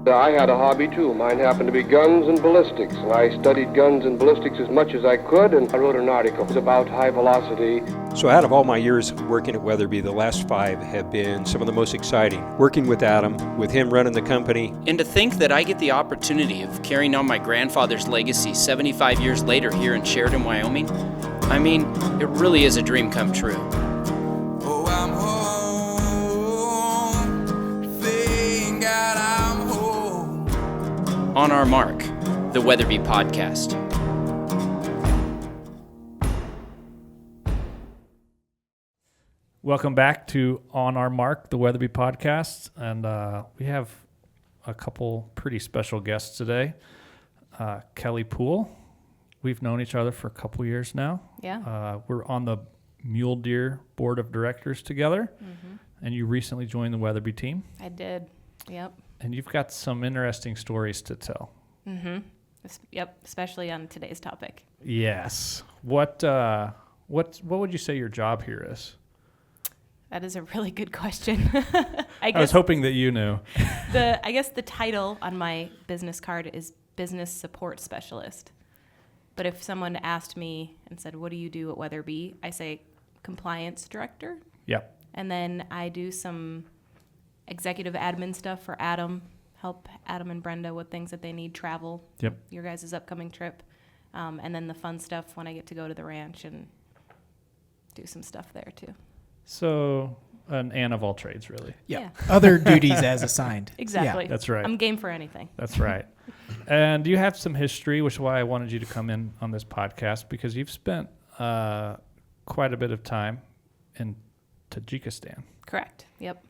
I had a hobby too. Mine happened to be guns and ballistics, and I studied guns and ballistics as much as I could, and I wrote an article about high velocity. So out of all my years working at Weatherby, the last 5 have been some of the most exciting. Working with Adam, with him running the company. And to think that I get the opportunity of carrying on my grandfather's legacy 75 years later here in Sheridan, Wyoming, I mean, it really is a dream come true. Oh, I'm home. Thank God I'm home. On Our Mark, the Weatherby Podcast. Welcome back to On Our Mark, the Weatherby Podcast. And we have a couple pretty special guests today. Kelly Poole. We've known each other for a couple years now. Yeah. We're on the Mule Deer Board of Directors together. Mm-hmm. And you recently joined the Weatherby team. I did. Yep. And you've got some interesting stories to tell. Mm-hmm. Yep. Especially on today's topic. Yes. What would you say your job here is? That is a really good question. I was hoping that you knew. I guess the title on my business card is Business Support Specialist. But if someone asked me and said, what do you do at Weatherby? I say Compliance Director. Yep. And then I do some executive admin stuff for Adam, help Adam and Brenda with things that they need, travel, Yep. your guys' upcoming trip. And then the fun stuff when I get to go to the ranch and do some stuff there too. So an Ann of all trades, really. Yeah. Other duties as assigned. Exactly. Yeah, that's right. I'm game for anything. That's right. And you have some history, which is why I wanted you to come in on this podcast, because you've spent quite a bit of time in Tajikistan. Correct. Yep,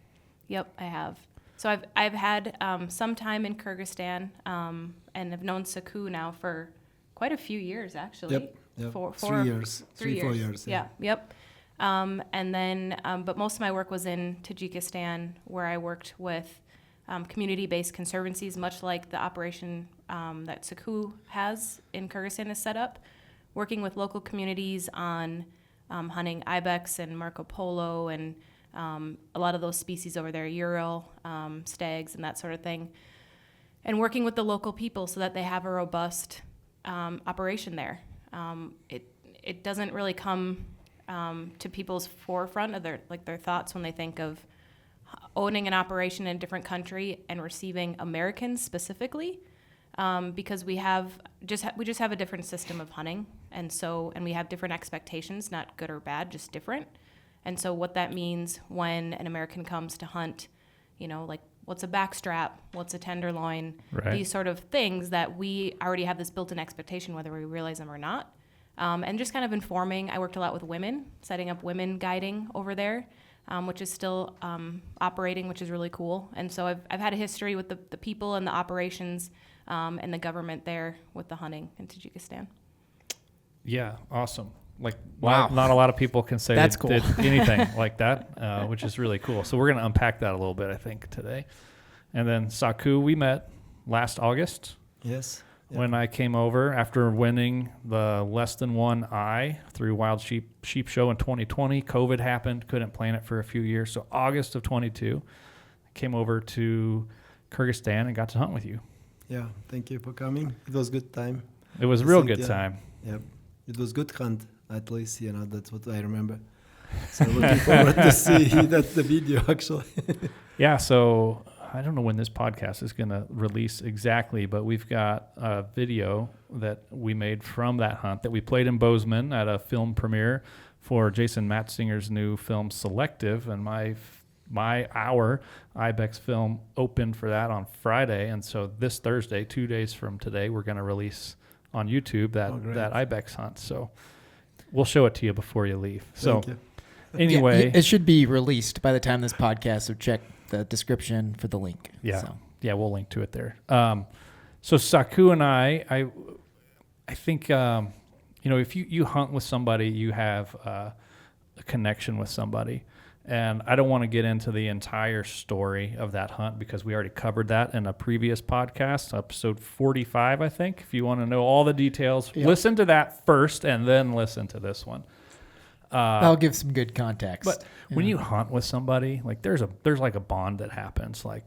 I have. So I've had some time in Kyrgyzstan and have known Saku now for quite a few years, actually. Yep. 4 years. 4 years. Yeah. Yep. And then, but most of my work was in Tajikistan, where I worked with community-based conservancies, much like the operation that Saku has in Kyrgyzstan is set up, working with local communities on hunting Ibex and Marco Polo and a lot of those species over there, Ural, stags, and that sort of thing, and working with the local people so that they have a robust operation there. It doesn't really come to people's forefront of their thoughts when they think of owning an operation in a different country and receiving Americans specifically, because we just have a different system of hunting, and we have different expectations, not good or bad, just different. And so what that means when an American comes to hunt, like what's a backstrap, what's a tenderloin, right. These sort of things that we already have this built-in expectation whether we realize them or not. And just kind of informing. I worked a lot with women, setting up women guiding over there, which is still operating, which is really cool. And so I've had a history with the people and the operations and the government there with the hunting in Tajikistan. Yeah, awesome. Wow. Not a lot of people can say That's they cool. did anything like that, which is really cool. So we're going to unpack that a little bit, I think, today. And then Saku, we met last August. Yes. When I came over after winning the less than one eye through Wild Sheep Show in 2020. COVID happened, couldn't plan it for a few years. So August of 22, I came over to Kyrgyzstan and got to hunt with you. Yeah, thank you for coming. It was good time. It was a real good time. Yep. It was good hunt, at least, that's what I remember. So looking forward to see the video, actually. Yeah, so I don't know when this podcast is going to release exactly, but we've got a video that we made from that hunt that we played in Bozeman at a film premiere for Jason Matzinger's new film Selective, and our Ibex film opened for that on Friday, and so this Thursday, 2 days from today, we're going to release on YouTube that Ibex hunt. So we'll show it to you before you leave. Thank you. Anyway, it should be released by the time this podcast, so check the description for the link. Yeah. So. Yeah, we'll link to it there. So Saku and I think, if you hunt with somebody, you have a connection with somebody. And I don't want to get into the entire story of that hunt because we already covered that in a previous podcast, episode 45, I think. If you want to know all the details, listen to that first and then listen to this one. That'll give some good context. But when you hunt with somebody, there's like a bond that happens. Like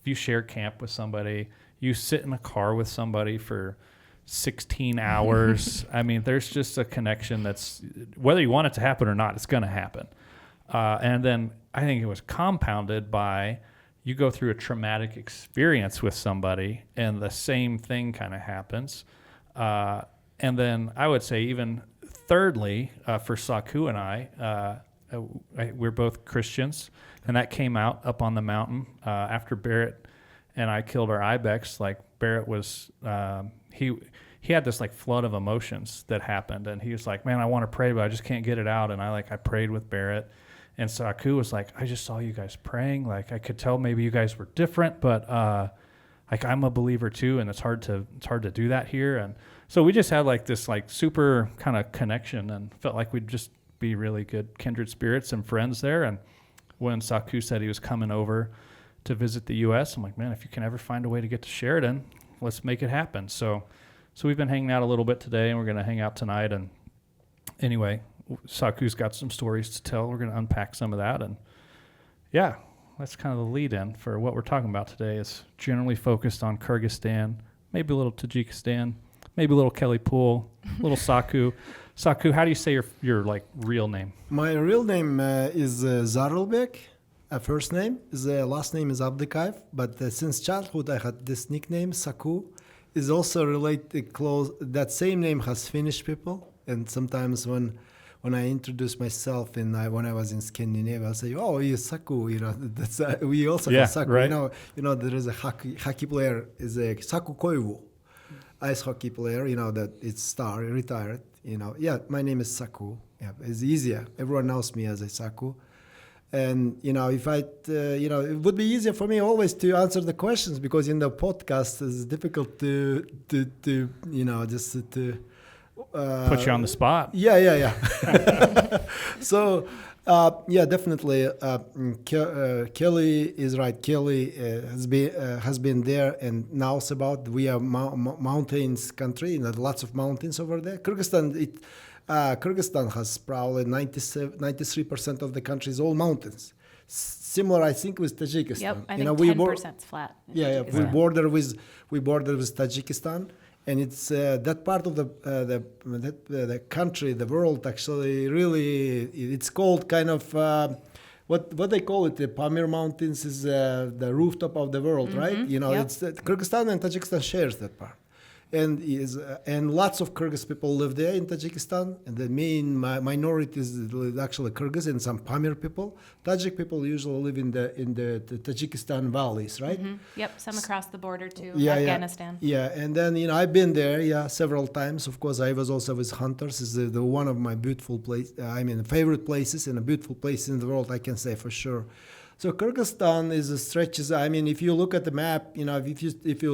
if you share camp with somebody, you sit in a car with somebody for 16 hours. I mean, there's just a connection that's, whether you want it to happen or not, it's going to happen. And then I think it was compounded by you go through a traumatic experience with somebody and the same thing kind of happens. And then I would say even thirdly, for Saku and we're both Christians, and that came out up on the mountain after Barrett and I killed our Ibex. Like Barrett was, he had this like flood of emotions that happened, and he was like, "Man, I want to pray, but I just can't get it out." And I prayed with Barrett, and Saku was like, "I just saw you guys praying. Like I could tell maybe you guys were different, but like I'm a believer too, and it's hard to do that here." And so we just had like this like super kind of connection, and felt like we'd just be really good kindred spirits and friends there. And when Saku said he was coming over to visit the U.S., I'm like, "Man, if you can ever find a way to get to Sheridan, let's make it happen." So we've been hanging out a little bit today, and we're going to hang out tonight. And anyway, Saku's got some stories to tell. We're going to unpack some of that. And yeah, that's kind of the lead in for what we're talking about today. Is generally focused on Kyrgyzstan, maybe a little Tajikistan, maybe a little Kelly Pool, a little Saku. Saku, how do you say your like real name? My real name is Zarulbek. First name. The last name is Abdikayev. But since childhood, I had this nickname, Saku. Is also related close. That same name has Finnish people, and sometimes when I introduce myself when I was in Scandinavia, I say, "Oh, you're Saku." You know, that's we also have Saku. Right. You know, there is a hockey player is a Saku Koivu, ice hockey player. You know that it's star retired. You know, yeah, my name is Saku. Yeah, it's easier. Everyone knows me as a Saku. And, you know, if it would be easier for me always to answer the questions, because in the podcast it's difficult to just to Put you on the spot. Yeah. So, definitely, Kelly is right. Kelly has been there and knows about. We are mountains country, lots of mountains over there. Kyrgyzstan has probably 93% of the country is all mountains. Similar, I think, with Tajikistan. Yep, I think 10% is flat. Yeah. We border with Tajikistan, and it's that part of the country, the world. Actually, really, it's called kind of what they call it. The Pamir Mountains is the rooftop of the world, right? You know, it's Kyrgyzstan and Tajikistan shares that part. And lots of Kyrgyz people live there in Tajikistan, and the main minority is actually Kyrgyz and some Pamir people. Tajik people usually live in the Tajikistan valleys, right? Mm-hmm. Yep, some across the border to Yeah, Afghanistan. Yeah, and then I've been there, several times. Of course, I was also with hunters. It's the one of my beautiful favorite places and a beautiful place in the world, I can say for sure. So Kyrgyzstan stretches. I mean, if you look at the map, if you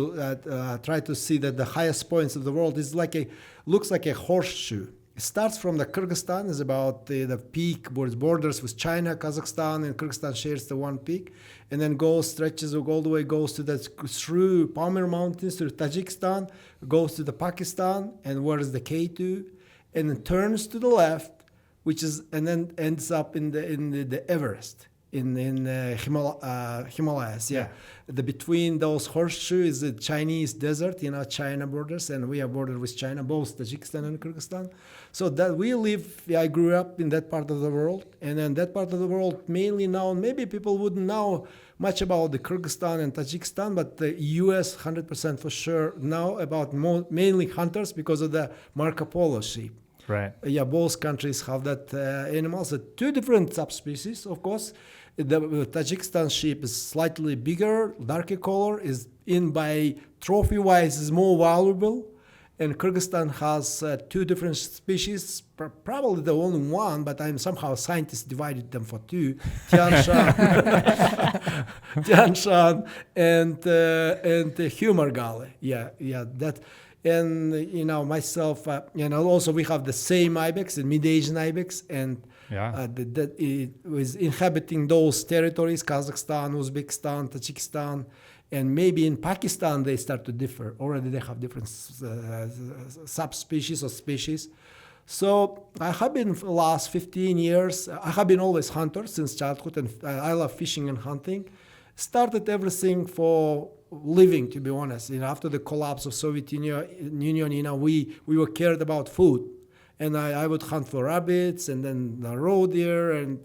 try to see that the highest points of the world is looks like a horseshoe. It starts from the Kyrgyzstan, is about the peak where it borders with China, Kazakhstan, and Kyrgyzstan shares the one peak, and then stretches all the way, goes to through Pamir Mountains to Tajikistan, goes to the Pakistan, and where is the K2, and then turns to the left, and then ends up in the Everest. In Himalayas, between those horseshoe is the Chinese desert, China borders, and we are bordered with China, both Tajikistan and Kyrgyzstan. So that we live, I grew up in that part of the world, and then that part of the world mainly known, maybe people wouldn't know much about the Kyrgyzstan and Tajikistan, but the US 100% for sure know about mainly hunters because of the Marco Polo sheep. Right. Yeah, both countries have that animals. Two different subspecies, of course. The Tajikistan sheep is slightly bigger, darker color, is by trophy-wise is more valuable. And Kyrgyzstan has two different species, probably the only one, but somehow scientists divided them for two, Tian Shan and Humor Gale. Yeah, that. And myself, also we have the same Ibex, the Mid-Asian Ibex, and that it was inhabiting those territories, Kazakhstan, Uzbekistan, Tajikistan, and maybe in Pakistan they start to differ. Already they have different subspecies or species. So I have been for the last 15 years, I have been always hunter since childhood, and I love fishing and hunting. started everything for living, to be honest. After the collapse of Soviet Union, we were cared about food. And I would hunt for rabbits and then the roe deer, and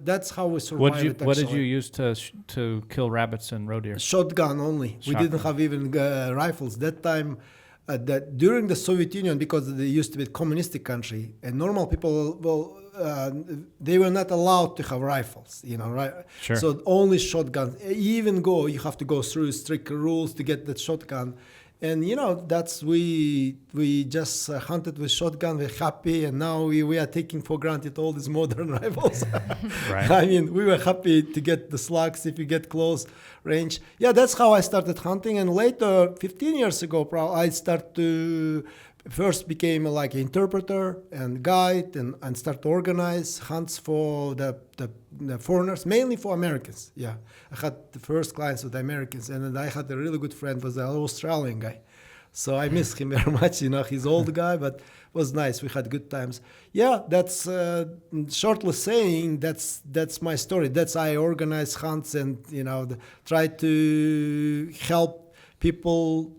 that's how we survived. What did you use to kill rabbits and roe deer? Shotgun only. We didn't have even rifles that time. That during the Soviet Union, because they used to be a communistic country, and normal people, they were not allowed to have rifles, right? Sure. So only shotguns. Even you have to go through strict rules to get that shotgun. And that's we just hunted with shotgun. We're happy, and now we are taking for granted all these modern rifles. Right. I mean, we were happy to get the slugs if you get close range. Yeah, that's how I started hunting. And later, 15 years ago, I started to first became like an interpreter and guide, and start to organize hunts for the foreigners, mainly for Americans. Yeah, I had the first clients with the Americans, and then I had a really good friend, was an Australian guy. So I miss him very much. He's old guy, but was nice. We had good times. Yeah, that's shortly saying that's my story. That's I organize hunts and try to help people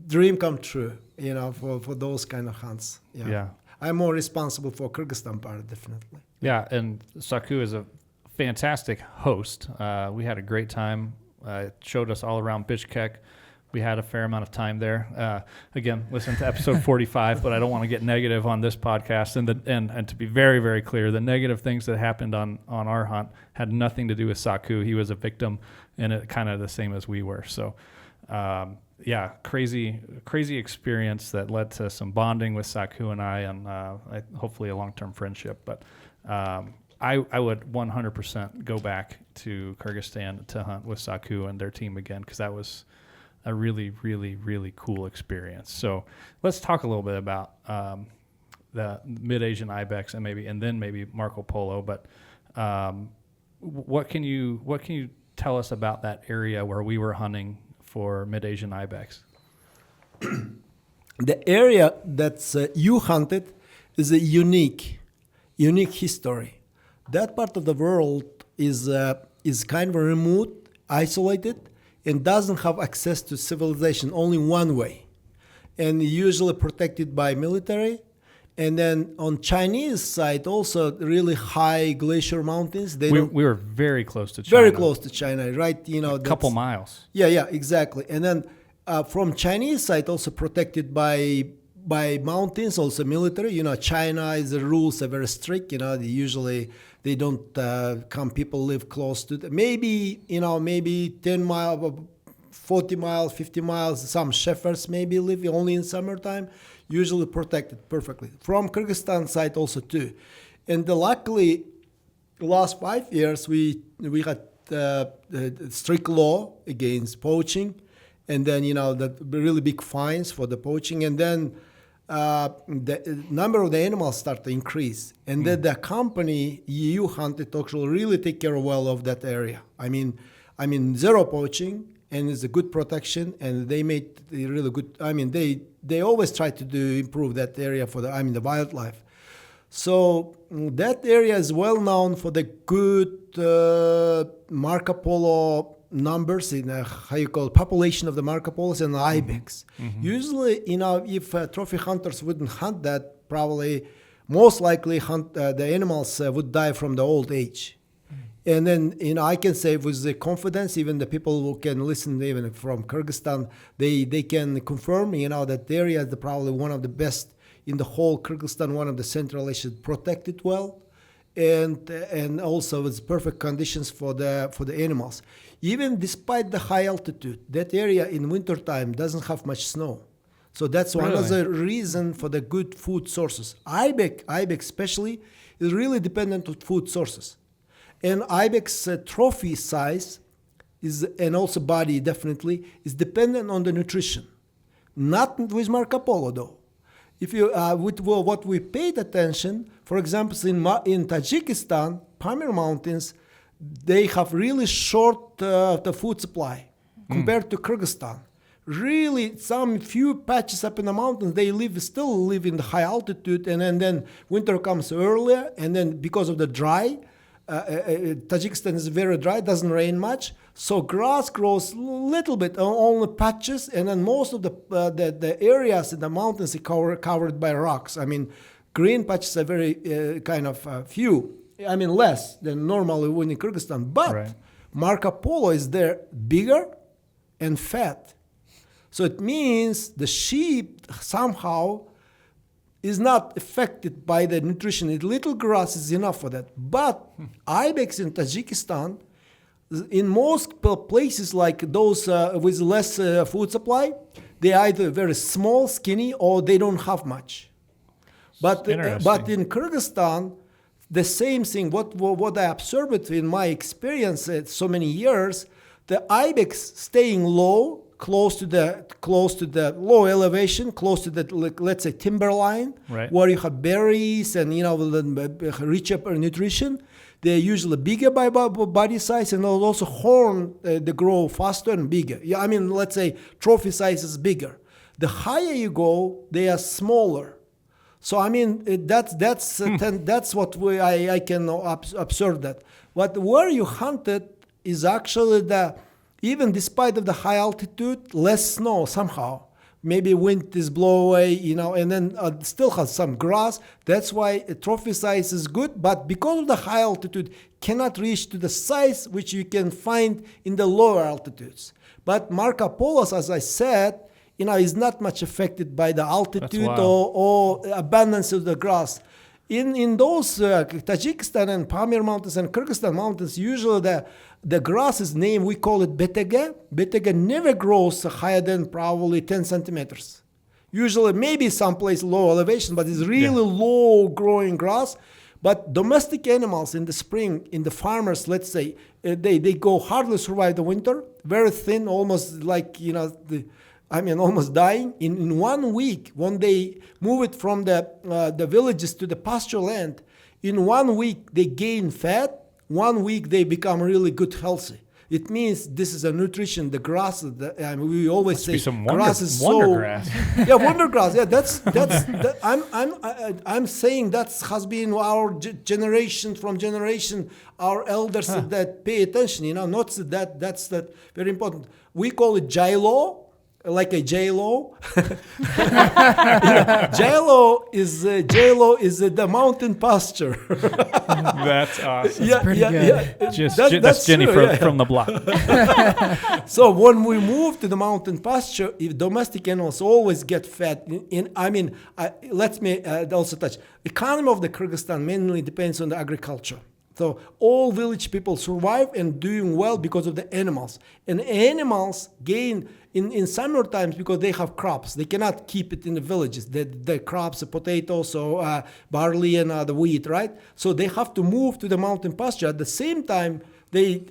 dream come true. For those kind of hunts. Yeah. I'm more responsible for Kyrgyzstan part, definitely. Yeah, and Saku is a fantastic host. We had a great time. Showed us all around Bishkek. We had a fair amount of time there. Again, listen to episode 45, but I don't want to get negative on this podcast. And to be very, very clear, the negative things that happened on our hunt had nothing to do with Saku. He was a victim, and it kind of the same as we were. So, yeah, crazy experience that led to some bonding with Saku and I, and hopefully a long-term friendship. But I would 100% go back to Kyrgyzstan to hunt with Saku and their team again, because that was a really, really, really cool experience. So let's talk a little bit about the Mid-Asian Ibex and then maybe Marco Polo. But what can you tell us about that area where we were hunting for Mid-Asian Ibex? The area that's you hunted is a unique history. That part of the world is kind of remote, isolated, and doesn't have access to civilization, only one way, and usually protected by military. And then on Chinese side, also really high glacier mountains. We were very close to China. Very close to China, right? A couple miles. Yeah, exactly. And then from Chinese side, also protected by mountains, also military. China the rules are very strict. They don't come. People live close to them. Maybe 10 miles, 40 miles, 50 miles. Some shepherds maybe live only in summertime. Usually protected perfectly. From Kyrgyzstan side also too. And luckily, the last 5 years we had strict law against poaching, and then the really big fines for the poaching, and then the number of the animals start to increase, and then the company EU hunted actually really take care well of that area. I mean zero poaching, and it's a good protection, and they made really good. They always try to improve that area for the wildlife. So that area is well known for the good Marco Polo numbers in population of the Marco Polos and the Ibex. Mm-hmm. Usually, if trophy hunters wouldn't hunt that, probably most likely the animals would die from the old age. And then, I can say with the confidence, even the people who can listen, even from Kyrgyzstan, they can confirm, that area is probably one of the best in the whole Kyrgyzstan, one of the Central Asia, protected well, and also with perfect conditions for the animals. Even despite the high altitude, that area in wintertime doesn't have much snow. So that's one of the reason for the good food sources. Ibex especially is really dependent on food sources. And Ibex trophy size and also body definitely is dependent on the nutrition. Not with Marco Polo though. If you what we paid attention, for example, in Tajikistan, Pamir Mountains, they have really short the food supply compared to Kyrgyzstan. Really, some few patches up in the mountains, they still live in the high altitude, and then winter comes earlier, and then because of the dry, Tajikistan is very dry, doesn't rain much, so grass grows little bit, only patches, and then most of the areas in the mountains are covered by rocks. I mean, green patches are very few. I mean, less than normally when in Kyrgyzstan. But Right. Marco Polo is there bigger and fat. So it means the sheep somehow is not affected by the nutrition. Little grass is enough for that. But Ibex in Tajikistan, in most places like those with less food supply, they are either very small, skinny, or they don't have much. But in Kyrgyzstan, the same thing. What I observed in my experience so many years, the Ibex staying low, close to the low elevation, close to the, let's say, timberline, Right. where you have berries and richer nutrition. They're usually bigger by body size, and also horn they grow faster and bigger. Yeah, I mean, let's say trophy size is bigger. The higher you go, they are smaller. So I mean that's what I can observe that. But where you hunted is actually even despite of the high altitude, less snow somehow. Maybe wind is blow away, and then still has some grass. That's why a trophy size is good. But because of the high altitude, cannot reach to the size which you can find in the lower altitudes. But Marco Polo, as I said, is not much affected by the altitude or abundance of the grass. In those Tajikistan and Pamir Mountains and Kyrgyzstan mountains, usually the grass is named, we call it betege. Betege never grows higher than probably 10 centimeters. Usually maybe someplace low elevation, but it's really low growing grass. But domestic animals in the spring, in the farmers, let's say, they go hardly survive the winter, very thin, almost like, almost dying. In 1 week, when they move it from the villages to the pasture land, in 1 week they gain fat. 1 week they become really good, healthy. It means this is a nutrition. The grass, we always say grass is wonder grass. Yeah, wonder grass. Yeah, that's I'm saying that has been our generation from generation. Our elders that pay attention. Not that's very important. We call it J-Lo. Like a J-Lo. J-Lo is the mountain pasture. That's awesome. Yeah, pretty good. That's Jenny true, from the block. So when we move to the mountain pasture, if domestic animals always get fat. Let me also touch. Economy of the Kyrgyzstan mainly depends on the agriculture. So all village people survive and doing well because of the animals. And animals gain in summer times because they have crops. They cannot keep it in the villages. The crops, the potatoes, so barley and the wheat, right? So they have to move to the mountain pasture. At the same time, they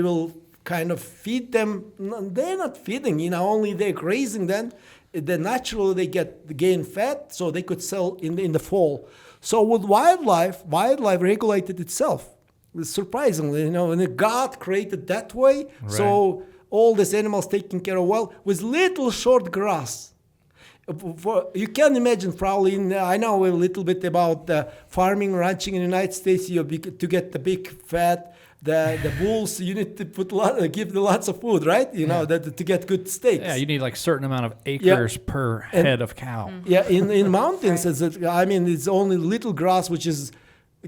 will kind of feed them. They're not feeding, only they're grazing them. Then naturally they gain fat, so they could sell in the fall. So with wildlife regulated itself. Surprisingly, and God created that way. Right. So all these animals taken care of well with little short grass. You can imagine probably, I know a little bit about farming, ranching in the United States. To get the big fat, the bulls, you need to give them lots of food, right? To get good steaks. Yeah, you need like certain amount of acres per head of cow. Yeah, in mountains, it's only little grass which is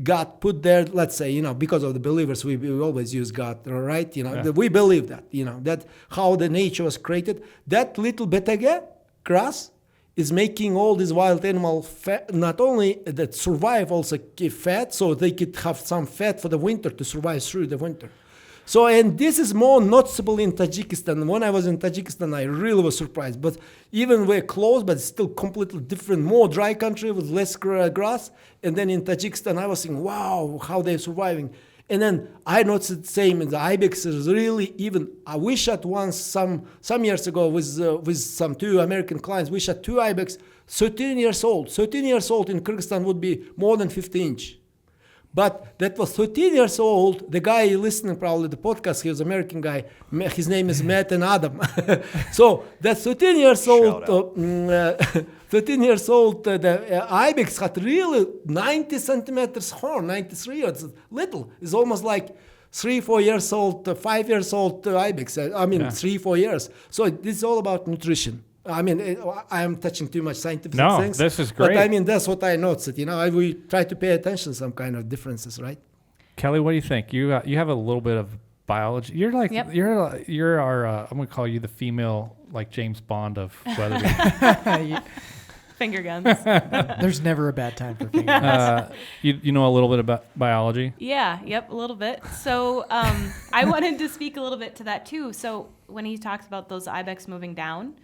God put there. Let's say, because of the believers, we always use God, right? We believe that, that how the nature was created. That little betege grass is making all these wild animals fat, not only that survive, also give fat, so they could have some fat for the winter to survive through the winter. So, and this is more noticeable in Tajikistan. When I was in Tajikistan, I really was surprised. But even we're close, but it's still completely different, more dry country with less grass. And then in Tajikistan, I was saying, wow, how they're surviving. And then I noticed the same in the Ibex is really even. We shot once some years ago with some 2 American clients. We shot 2 Ibex, 13 years old. 13 years old in Kyrgyzstan would be more than 50 inch. But that was 13 years old. The guy listening probably the podcast, he was an American guy. His name is Matt and Adam. So that 13 years old, 13 years old, the Ibex had really 90 centimeters horn, 93. It's little. It's almost like 3-4 years old, 5 years old Ibex. I mean, 3-4 years. So this is all about nutrition. I mean, I'm touching too much scientific things. No, this is great. But I mean, that's what I noticed. You know, we try to pay attention to some kind of differences, right? Kelly, what do you think? You have a little bit of biology. You're like you're our. I'm gonna call you the female like James Bond of Weatherby. Finger guns. There's never a bad time for finger guns. You know a little bit about biology. Yeah, yep, a little bit. So I wanted to speak a little bit to that too. So when he talks about those ibex moving down,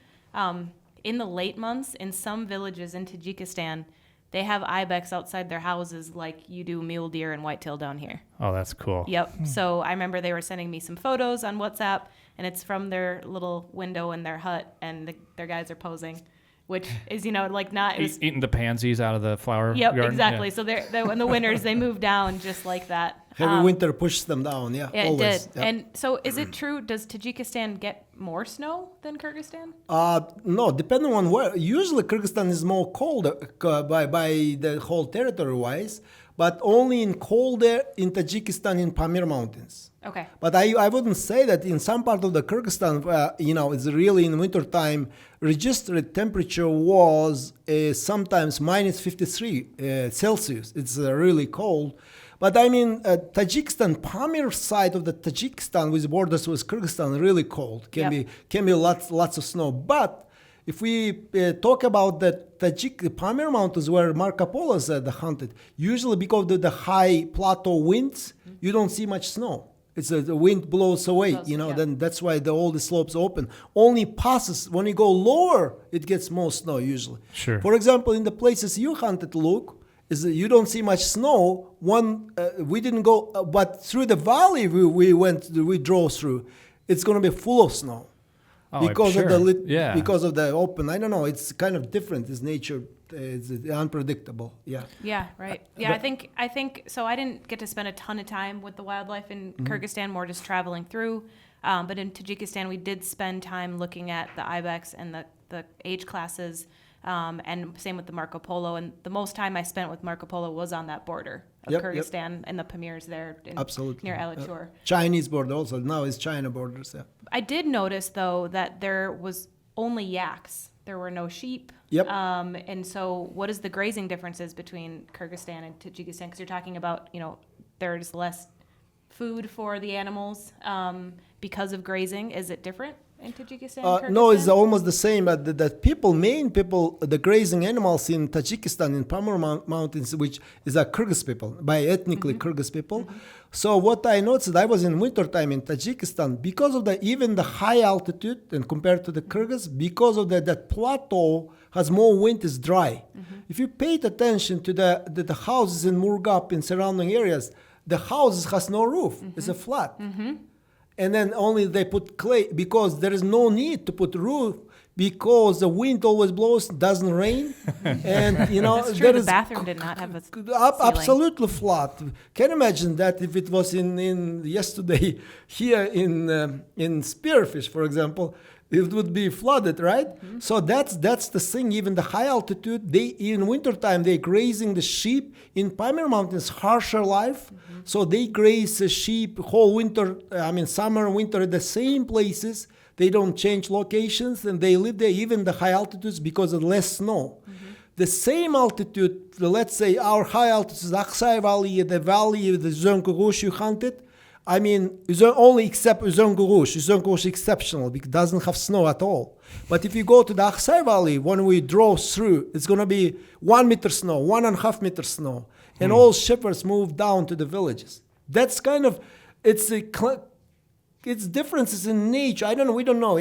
in the late months, in some villages in Tajikistan, they have ibex outside their houses like you do mule deer and whitetail down here. Oh, that's cool. Yep. So I remember they were sending me some photos on WhatsApp, and it's from their little window in their hut, and their guys are posing, which is, you know, like not... Eating the pansies out of the flower garden. Exactly. Yeah. So they're in the winters, they move down just like that. Every winter pushes them down, Yeah, always. it did. And so is it true, does Tajikistan get more snow than Kyrgyzstan? No, depending on where. Usually Kyrgyzstan is more cold by the whole territory-wise, but only in colder in Tajikistan in Pamir Mountains. Okay. But I wouldn't say that in some part of the Kyrgyzstan, you know, it's really in wintertime, registered temperature was sometimes minus 53 Celsius. It's really cold. But I mean, Tajikistan, Pamir side of the Tajikistan with borders with Kyrgyzstan, really cold. Can be lots of snow. But if we talk about the Pamir Mountains where Marco Polo hunted, usually because of the high plateau winds, you don't see much snow. It's the wind blows away, then that's why all the slopes open. Only passes, when you go lower, it gets more snow usually. Sure. For example, in the places you hunted, Luke, is that you don't see much snow. We didn't go, but through the valley we drove through, it's going to be full of snow. Because of the open, I don't know, it's kind of different. It's nature, it's unpredictable. Yeah, right. I think so. I didn't get to spend a ton of time with the wildlife in Kyrgyzstan, more just traveling through, but in Tajikistan we did spend time looking at the ibex and the age classes, and same with the Marco Polo, and the most time I spent with Marco Polo was on that border of Kyrgyzstan and the Pamirs there near Alachur. Chinese border also, now it's China borders. I did notice though that there was only yaks. There were no sheep. And so what is the grazing differences between Kyrgyzstan and Tajikistan? Because you're talking about, there's less food for the animals because of grazing. Is it different in Tajikistan and Kyrgyzstan? No, it's almost the same. But the main people, the grazing animals in Tajikistan, in Pamir Mountains, which is a Kyrgyz people, by ethnically Kyrgyz people. So what I noticed, I was in wintertime in Tajikistan, because of even the high altitude and compared to the Kyrgyz, because of that plateau has more wind, is dry. If you paid attention to the houses in Murgap in surrounding areas, the houses has no roof. It's a flat. And then only they put clay, because there is no need to put roof, because the wind always blows, doesn't rain, and That's true. The bathroom did not have a ceiling. Absolutely flat. Can you imagine that if it was in yesterday here in Spearfish, for example, it would be flooded, right? So that's the thing. Even the high altitude, in wintertime they grazing the sheep. In Pamir Mountains, harsher life, so they graze the sheep whole winter. Summer and winter at the same places. They don't change locations, and they live there even the high altitudes because of less snow. The same altitude, let's say our high altitude is Aksai Valley, the valley of the Uzungurush you hunted. Only except Uzungurush. Uzungurush is exceptional because it doesn't have snow at all. But if you go to the Aksai Valley, when we drove through, it's going to be 1 meter snow, 1.5 meter snow. And all shepherds move down to the villages. That's kind of, it's differences in nature. I don't know. We don't know,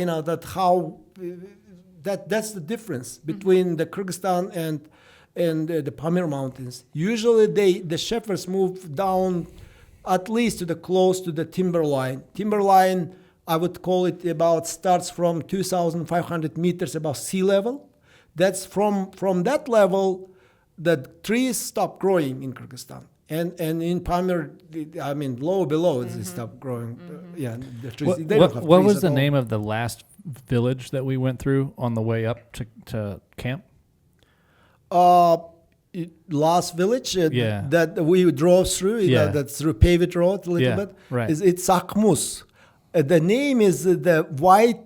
that's the difference between the Kyrgyzstan and the Pamir Mountains. Usually the shepherds move down at least close to the timberline. Timberline, I would call it starts from 2,500 meters above sea level. That's from that level, the trees stop growing in Kyrgyzstan. And in Pamir, I mean, below they stop growing. The trees. They don't have What trees was at the all. name of the last village that we went through on the way up to camp? Last village Yeah. that we drove through, that's through paved road a little bit. right. It's Sakmus. The name is the white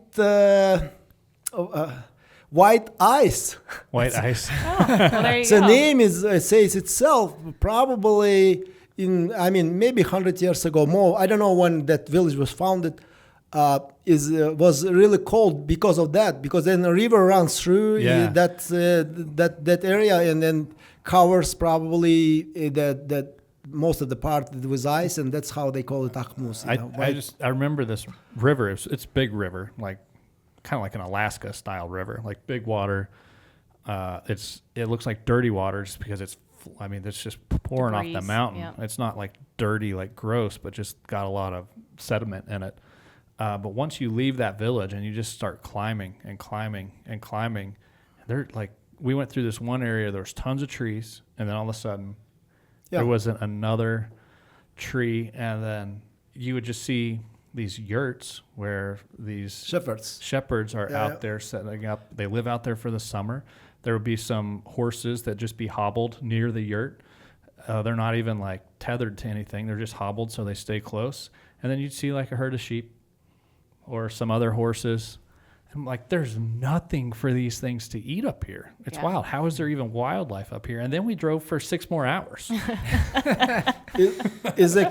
ice. White ice. Well, there you The go. name says itself probably maybe 100 years ago more. I don't know when that village was founded. Was really cold because of that. Because then a river runs through that area and then covers probably that most of the part with ice, and that's how they call it Akhmus. I remember this river. It's big river, like kind of like an Alaska style river, like big water. It looks like dirty water just because it's just pouring off the Debris, mountain. yep. It's not like dirty, like gross, but just got a lot of sediment in it. But once you leave that village and you just start climbing and climbing and climbing, we went through this one area. There was tons of trees, and then all of a sudden, there wasn't another tree, and then you would just see these yurts where these shepherds are out there setting up. They live out there for the summer. There would be some horses that just be hobbled near the yurt. They're not even like tethered to anything. They're just hobbled so they stay close. And then you'd see like a herd of sheep or some other horses. I'm like, there's nothing for these things to eat up here. It's wild. How is there even wildlife up here? And then we drove for 6 more hours.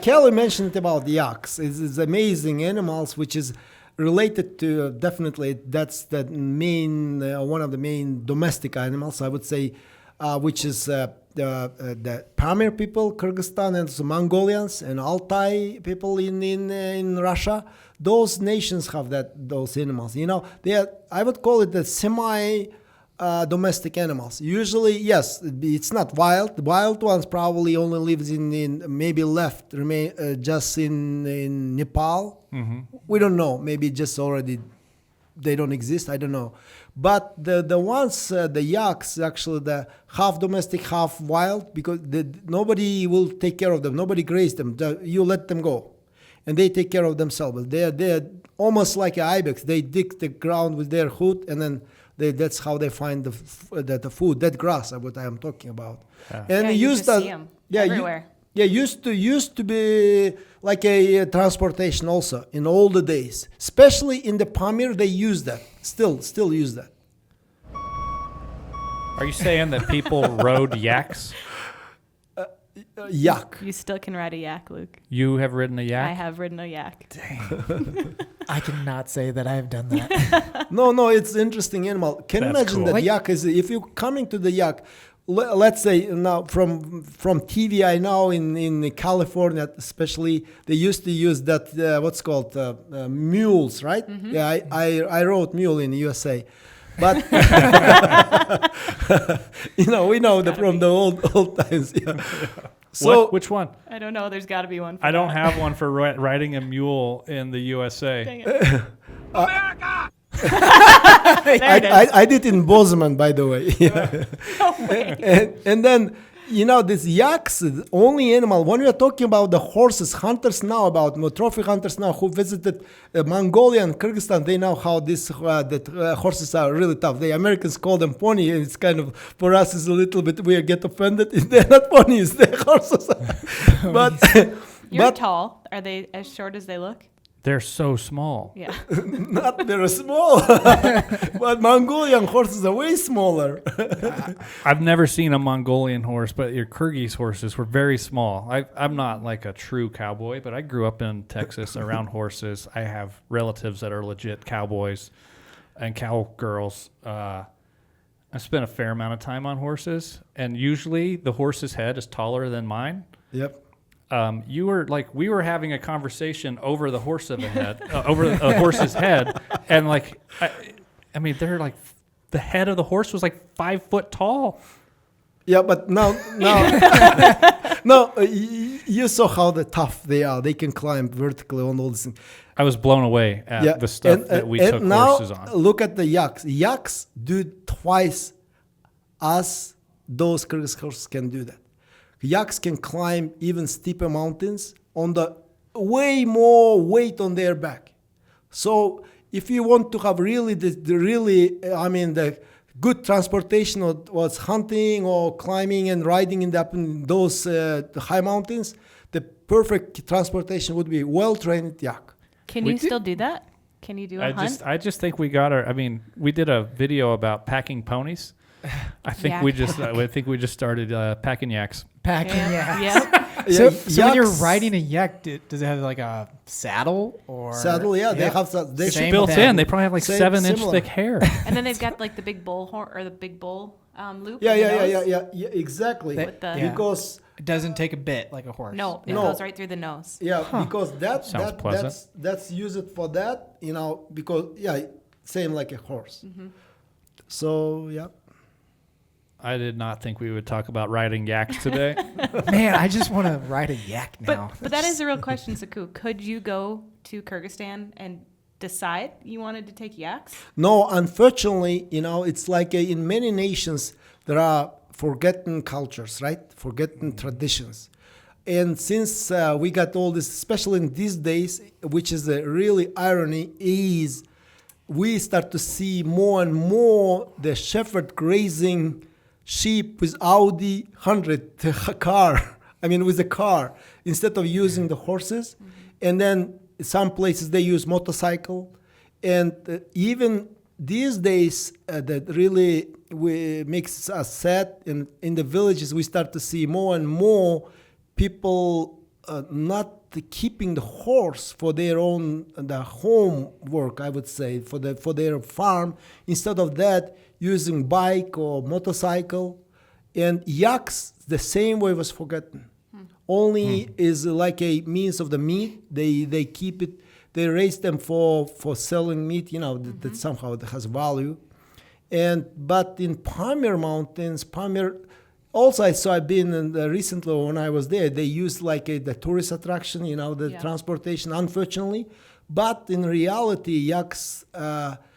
Kelly mentioned about the yaks. It's amazing animals, which is related to definitely that's the main one of the main domestic animals, I would say, which is the Pamir people, Kyrgyzstan, and some Mongolians and Altai people in Russia. Those nations have those animals. I would call it the semi-domestic animals. Usually, yes, it's not wild. The wild ones probably only lives in maybe just in Nepal. Mm-hmm. We don't know. Maybe just already they don't exist. I don't know. But the ones, the yaks, actually the half domestic, half wild, because nobody will take care of them. Nobody grazes them. You let them go. And they take care of themselves. They're almost like an Ibex. They dig the ground with their hood, and then that's how they find the food, that grass, what I am talking about. Yeah. And you just see them everywhere. Used to be like a transportation also in all the days. Especially in the Pamir, they use that. Still use that. Are you saying that people rode yaks? Yak. You still can ride a yak, Luke. You have ridden a yak? I have ridden a yak. Dang. I cannot say that I have done that. No, it's interesting animal. Can you imagine cool. that yak is, if you're coming to the yak, let's say now from TV, I know in California especially, they used to use that, what's called mules, right? Mm-hmm. Yeah, I rode mule in the USA. But we know from the old times. Yeah. So which one? I don't know. There's got to be one. For I don't have one for riding a mule in the USA. Dang it. America! I did in Bozeman, by the way. Yeah. No way. And then this yaks, the only animal. When we are talking about the horses, hunters now, trophy hunters now who visited Mongolia and Kyrgyzstan, they know how horses are really tough. The Americans call them pony. And it's kind of, for us, it's a little bit, we get offended. They're not ponies, they're horses. You're tall. Are they as short as they look? They're so small. Yeah. Not very small. But Mongolian horses are way smaller. I've never seen a Mongolian horse, but your Kyrgyz horses were very small. I'm not like a true cowboy, but I grew up in Texas around horses. I have relatives that are legit cowboys and cowgirls. I spent a fair amount of time on horses, and usually the horse's head is taller than mine. Yep. We were having a conversation over the horse of a head, over a horse's head, and they're like, the head of the horse was like 5 foot tall. Yeah, but now, you saw how tough they are. They can climb vertically on all this. I was blown away at the stuff that we took horses on. Now, look at the yaks. Yaks do twice as those Kyrgyz horses can do that. Yaks can climb even steeper mountains on the way more weight on their back. So if you want to have really the good transportation was hunting or climbing and riding up in those high mountains, the perfect transportation would be well-trained yak. Can you still do that? Can you do a hunt? I just think we got we did a video about packing ponies. I think Yak we just started packing yaks. Packing yaks. Yeah. So when you're Yaks- riding a yak, does it have like a saddle or Saddle, yeah, they have that. They Same Built thing. in, they probably have like Same- 7-inch similar. thick hair. And then they've got like the big bull horn or the big bull loop. Yeah, in the yeah, nose. yeah, exactly. With the Because it doesn't take a bit like a horse? no, it No. goes right through the nose. because Sounds pleasant. that's used for that, because same like a horse. Mm-hmm. So yeah. I did not think we would talk about riding yaks today. Man, I just want to ride a yak now. But that is a real question, Saku. Could you go to Kyrgyzstan and decide you wanted to take yaks? No, unfortunately, it's like in many nations there are forgotten cultures, right? Forgotten traditions. And since we got all this, especially in these days, which is a really irony, is we start to see more and more the shepherd grazing sheep with Audi 100 car. With a car instead of using the horses. Mm-hmm. And then some places they use motorcycle. And even these days, that really makes us sad. In the villages, we start to see more and more people not keeping the horse for their own the home work, I would say, for their farm. Instead of that, using bike or motorcycle. And yaks, the same way was forgotten. Only is like a means of the meat. They keep it. They raise them for selling meat. That somehow it has value. But in Pamir Mountains, also I've been recently when I was there. They used like the tourist attraction. Transportation. Unfortunately, but in reality, yaks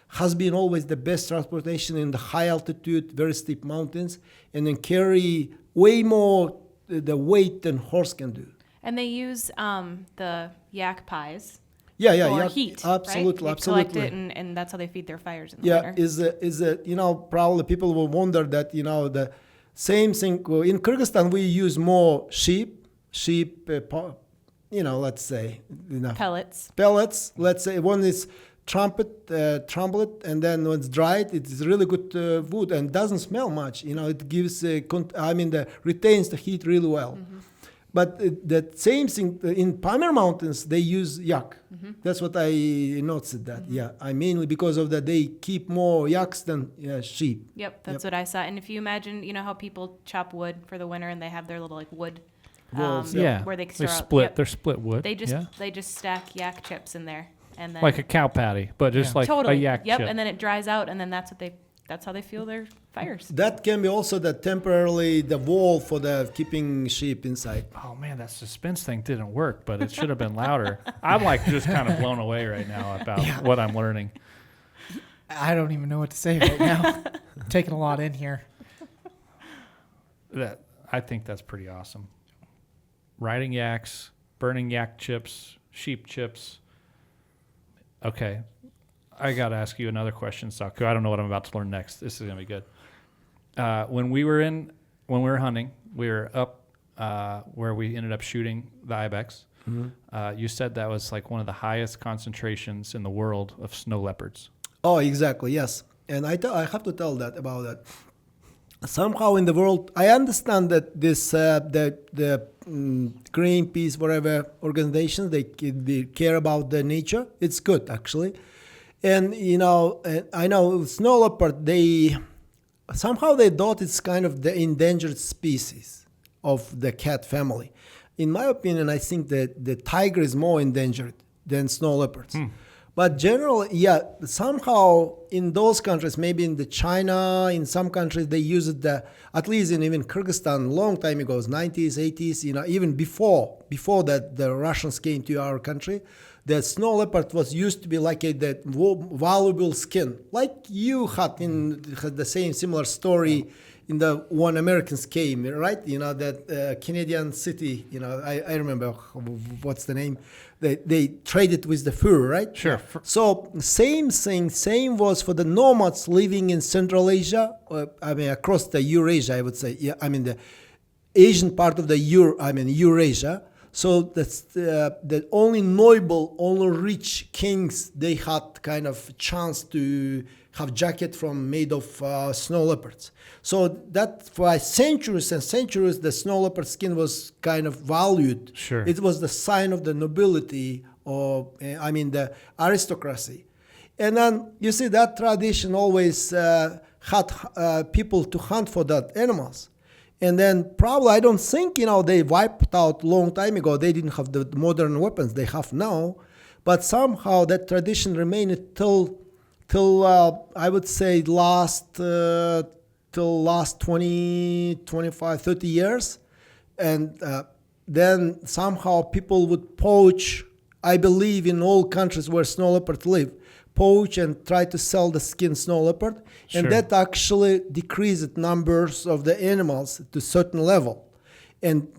has been always the best transportation in the high altitude, very steep mountains, and then carry way more the weight than horse can do. And they use the yak pies. For yak, heat. Absolutely, right? absolutely. They collect it, and that's how they feed their fires in the winter. Is probably people will wonder that the same thing in Kyrgyzstan we use more sheep, let's say Pellets. Let's say one is trumpet, and then when it's dried, it's really good wood and doesn't smell much. It gives, retains the heat really well. Mm-hmm. But the same thing in Pamir Mountains, they use yak. Mm-hmm. That's what I noticed that. Mm-hmm. Mainly because of that they keep more yaks than sheep. Yep, that's what I saw. And if you imagine, how people chop wood for the winter and they have their little wood. Walls, where they store split. They're split wood. They just stack yak chips in there. And then like a cow patty, but just like totally. a yak chip. And then it dries out, and then that's how they fuel their fires. That can be also temporarily the wall for the keeping sheep inside. Oh man, that suspense thing didn't work, but it should have been louder. I'm like just kind of blown away right now about what I'm learning. I don't even know what to say right now. I'm taking a lot in here. I think that's pretty awesome. Riding yaks, burning yak chips, sheep chips. Okay, I got to ask you another question, Saku. I don't know what I'm about to learn next. This is going to be good. When we were hunting, we were up where we ended up shooting the Ibex. Mm-hmm. You said that was like one of the highest concentrations in the world of snow leopards. Oh, exactly, yes. And I have to tell about that. Somehow in the world, I understand that this the Greenpeace, whatever organizations, they care about the nature. It's good, actually. And, I know snow leopard, they thought it's kind of the endangered species of the cat family. In my opinion, I think that the tiger is more endangered than snow leopards. But generally, somehow in those countries, maybe in the China, in some countries, they use it, at least in even Kyrgyzstan, long time ago, 90s, 80s, even before that the Russians came to our country, the snow leopard was used to be like valuable skin. Like you had the same similar story in the one Americans came, right? That Canadian city. I remember what's the name. They traded with the fur, right? Sure. So same thing. Same was for the nomads living in Central Asia. Across the Eurasia, I would say. Yeah, the Asian part of the Eurasia. So that's the only noble, only rich kings, they had kind of chance to have jacket made of snow leopards. So that for centuries and centuries, the snow leopard skin was kind of valued. Sure. It was the sign of the nobility, or the aristocracy. And then you see that tradition always had people to hunt for that animals. And then probably, I don't think, they wiped out long time ago. They didn't have the modern weapons they have now. But somehow that tradition remained till I would say last 20, 25, 30 years. And then somehow people would poach, I believe in all countries where snow leopards live, poach and try to sell the skinned snow leopard. Sure. And that actually decreased numbers of the animals to a certain level and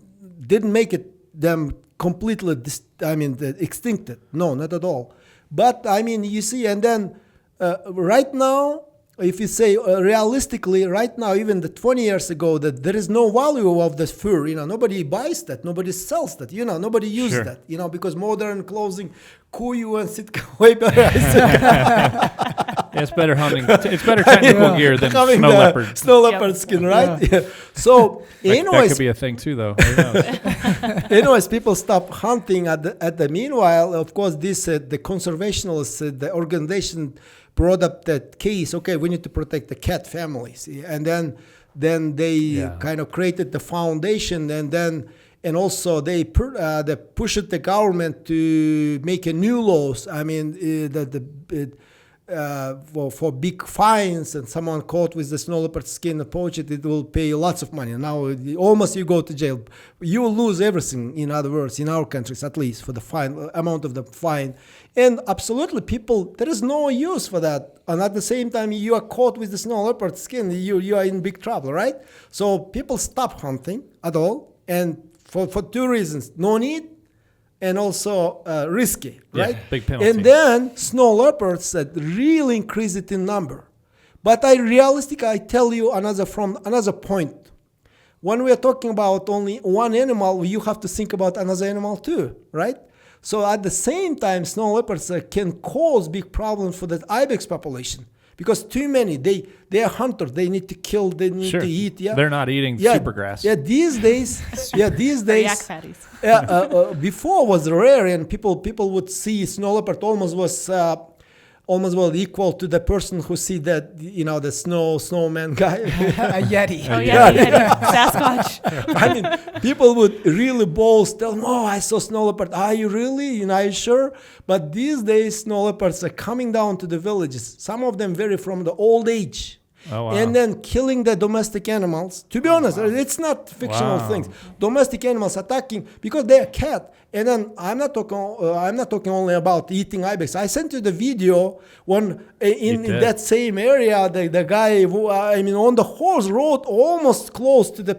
didn't make them completely extincted. No, not at all. But you see, and then right now, if you say realistically, right now, even 20 years ago, that there is no value of this fur. Nobody buys that, nobody sells that. Nobody uses Sure. that. Because modern clothing, kuyu and sitka way better. It's better hunting. It's better technical gear than Having snow the leopard. Snow leopard skin, right? Yeah. So, That anyways, could be a thing too, though. Who knows? anyways, people stop hunting at the meanwhile. Of course, this the conservationists, the organization brought up that case. Okay, we need to protect the cat families, and then they kind of created the foundation, and also they pushed the government to make a new laws. For big fines, and someone caught with the snow leopard skin and poach it will pay lots of money. Now almost you go to jail. You will lose everything, in other words, in our countries at least, for the fine amount of the fine. And absolutely, people, there is no use for that. And at the same time, you are caught with the snow leopard skin, you are in big trouble, right? So people stop hunting at all, and for two reasons: no need, and also risky, right? Yeah, big penalty. And then snow leopards that really increase it in number. But I tell you another point. When we are talking about only one animal, you have to think about another animal too, right? So at the same time, snow leopards can cause big problems for the Ibex population. Because too many, they are hunters. They need to kill. They need Sure. to eat. Yeah, They're not eating supergrass. Yeah, these days. Yak fatties. Before was rare, and people would see snow leopard almost equal to the person who see that the snowman guy. A Yeti. Oh yeah, Sasquatch. People would really boast, tell them, "Oh, I saw snow leopard. Are you really? Are you sure?" But these days, snow leopards are coming down to the villages. Some of them very from the old age. Oh, wow. And then killing the domestic animals. To be honest, it's not fictional Wow. things. Domestic animals attacking because they're cat. And then I'm not talking only about eating ibex. I sent you the video when in that same area, the guy who on the horse rode almost close to the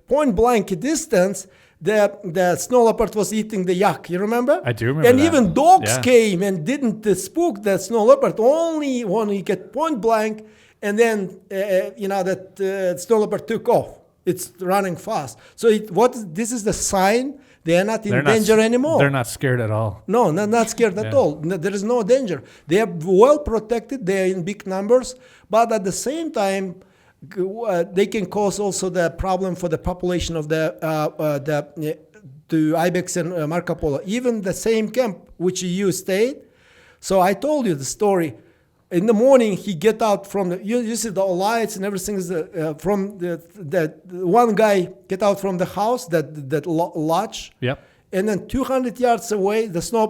point blank distance. The snow leopard was eating the yak. You remember? I do remember And that. even dogs Yeah. came and didn't spook the snow leopard. Only when he get point blank. And then, that snow leopard took off. It's running fast. So this is the sign they are not in danger anymore. They're not scared at all. No, not scared at all. There is no danger. They are well protected. They are in big numbers. But at the same time, they can cause also the problem for the population of the Ibex and Marco Polo. Even the same camp which you stayed. So I told you the story. In the morning, he get out from you see the lights and everything is from the one guy get out from the house, that lodge. Yep. And then 200 yards away, the snow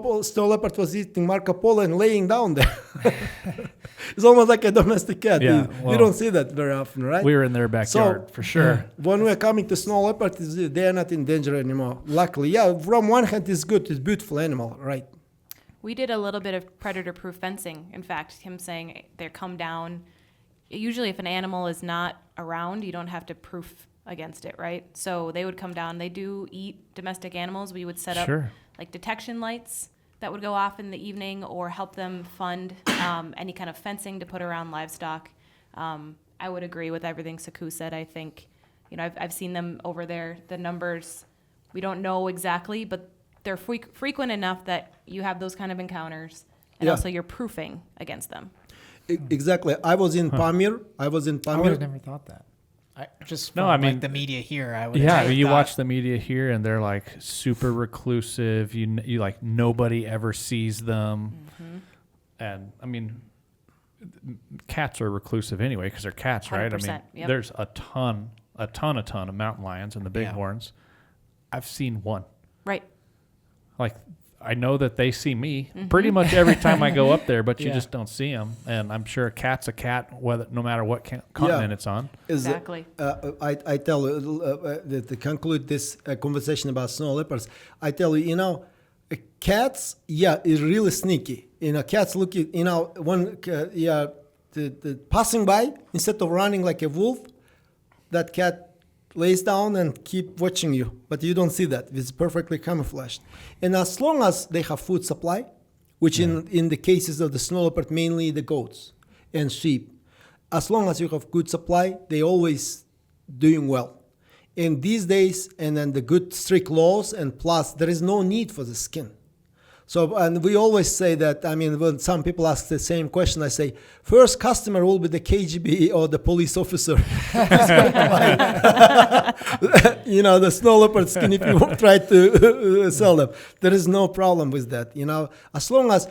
leopard was eating Marco Polo and laying down there. It's almost like a domestic cat. Yeah, You don't see that very often, right? We were in their backyard, for sure. When we're coming to snow leopard, they are not in danger anymore. Luckily, from one hand, it's good. It's a beautiful animal, right? We did a little bit of predator-proof fencing. In fact, him saying they come down usually if an animal is not around, you don't have to proof against it, right? So they would come down. They do eat domestic animals. We would set up Sure. like detection lights that would go off in the evening, or help them fund any kind of fencing to put around livestock. I would agree with everything Saku said. I think, I've seen them over there. The numbers, we don't know exactly, but they're frequent enough that you have those kind of encounters, and Yeah. also you're proofing against them. Exactly. I was in Pamir. I would have never thought that. Just No, from I mean- like the media here, I would. Yeah, have you thought- watch the media here, and they're like super reclusive. You like nobody ever sees them, and I mean, cats are reclusive anyway because they're cats, right? I mean, 100%, yep. there's a ton of mountain lions and the Yeah. bighorns. I've seen one. Right. Like, I know that they see me pretty much every time I go up there, but you Yeah. just don't see them. And I'm sure a cat's a cat, whether no matter what continent it's on. Exactly. I tell you, to conclude this conversation about snow leopards, I tell you, cats, is really sneaky. Cats look, when the passing by, instead of running like a wolf, that cat lays down and keep watching you, but you don't see that. It's perfectly camouflaged. And as long as they have food supply, which in the cases of the snow leopard, mainly the goats and sheep, as long as you have good supply, they always doing well. In these days, and then the good strict laws, and plus there is no need for the skin. So, and we always say that, when some people ask the same question, I say, first customer will be the KGB or the police officer. Who's going to buy, the snow leopard skin if you try to sell them. There is no problem with that. As long as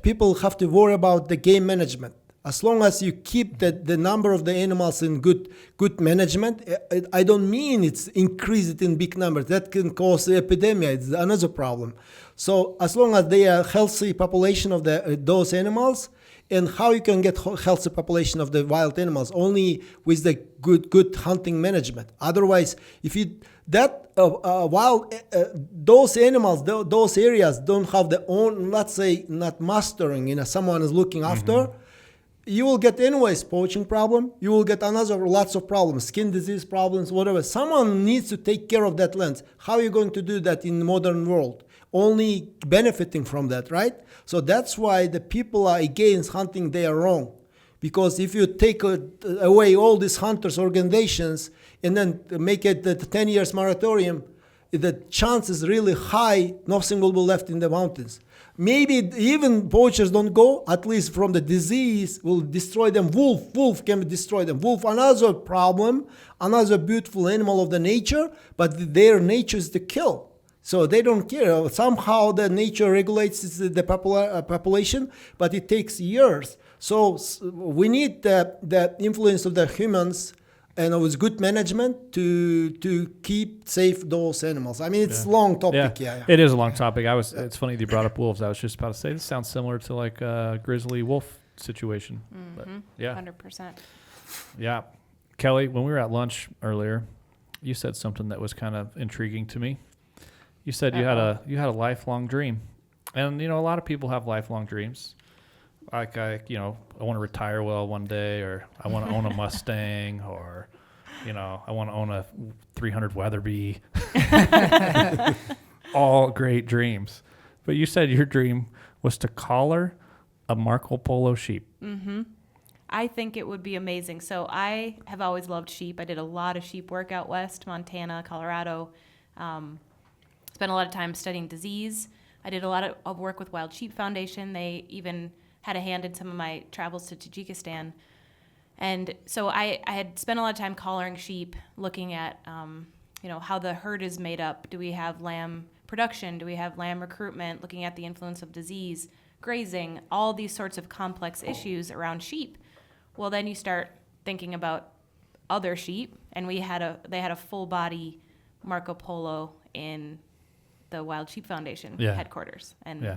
people have to worry about the game management. As long as you keep the number of the animals in good management, I don't mean it's increased in big numbers. That can cause epidemic. It's another problem. So as long as they are healthy population of those animals, and how you can get healthy population of the wild animals only with the good hunting management. Otherwise, if you those animals, those areas don't have their own, let's say, not mastering. Someone is looking after. You will get anyways poaching problem. You will get lots of problems, skin disease problems, whatever. Someone needs to take care of that land. How are you going to do that in the modern world? Only benefiting from that, right? So that's why the people are against hunting. They are wrong. Because if you take away all these hunters organizations and then make it the 10 years moratorium, the chance is really high nothing will be left in the mountains. Maybe even poachers don't go, at least from the disease will destroy them. Wolf can destroy them. Wolf, another problem, another beautiful animal of the nature, but their nature is to kill. So they don't care. Somehow the nature regulates the population, but it takes years. So we need the influence of the humans and with good management to keep safe those animals. It's long topic. Yeah. It is a long topic. It's funny that you brought up wolves. I was just about to say this sounds similar to like a grizzly wolf situation. But yeah. 100%. Yeah. Kelly, when we were at lunch earlier, you said something that was kind of intriguing to me. You said you had a lifelong dream. And a lot of people have lifelong dreams. Like I want to retire well one day, or I want to own a Mustang, or I want to own a 300 Weatherby. All great dreams. But you said your dream was to collar a Marco Polo sheep. I think it would be amazing. So I have always loved sheep. I did a lot of sheep work out west, Montana, Colorado. Spent a lot of time studying disease. I did a lot of work with Wild Sheep Foundation. They even had a hand in some of my travels to Tajikistan. And so I had spent a lot of time collaring sheep, looking at how the herd is made up. Do we have lamb production? Do we have lamb recruitment? Looking at the influence of disease, grazing, all these sorts of complex issues around sheep. Well, then you start thinking about other sheep, and they had a full body Marco Polo in the Wild Sheep Foundation headquarters. And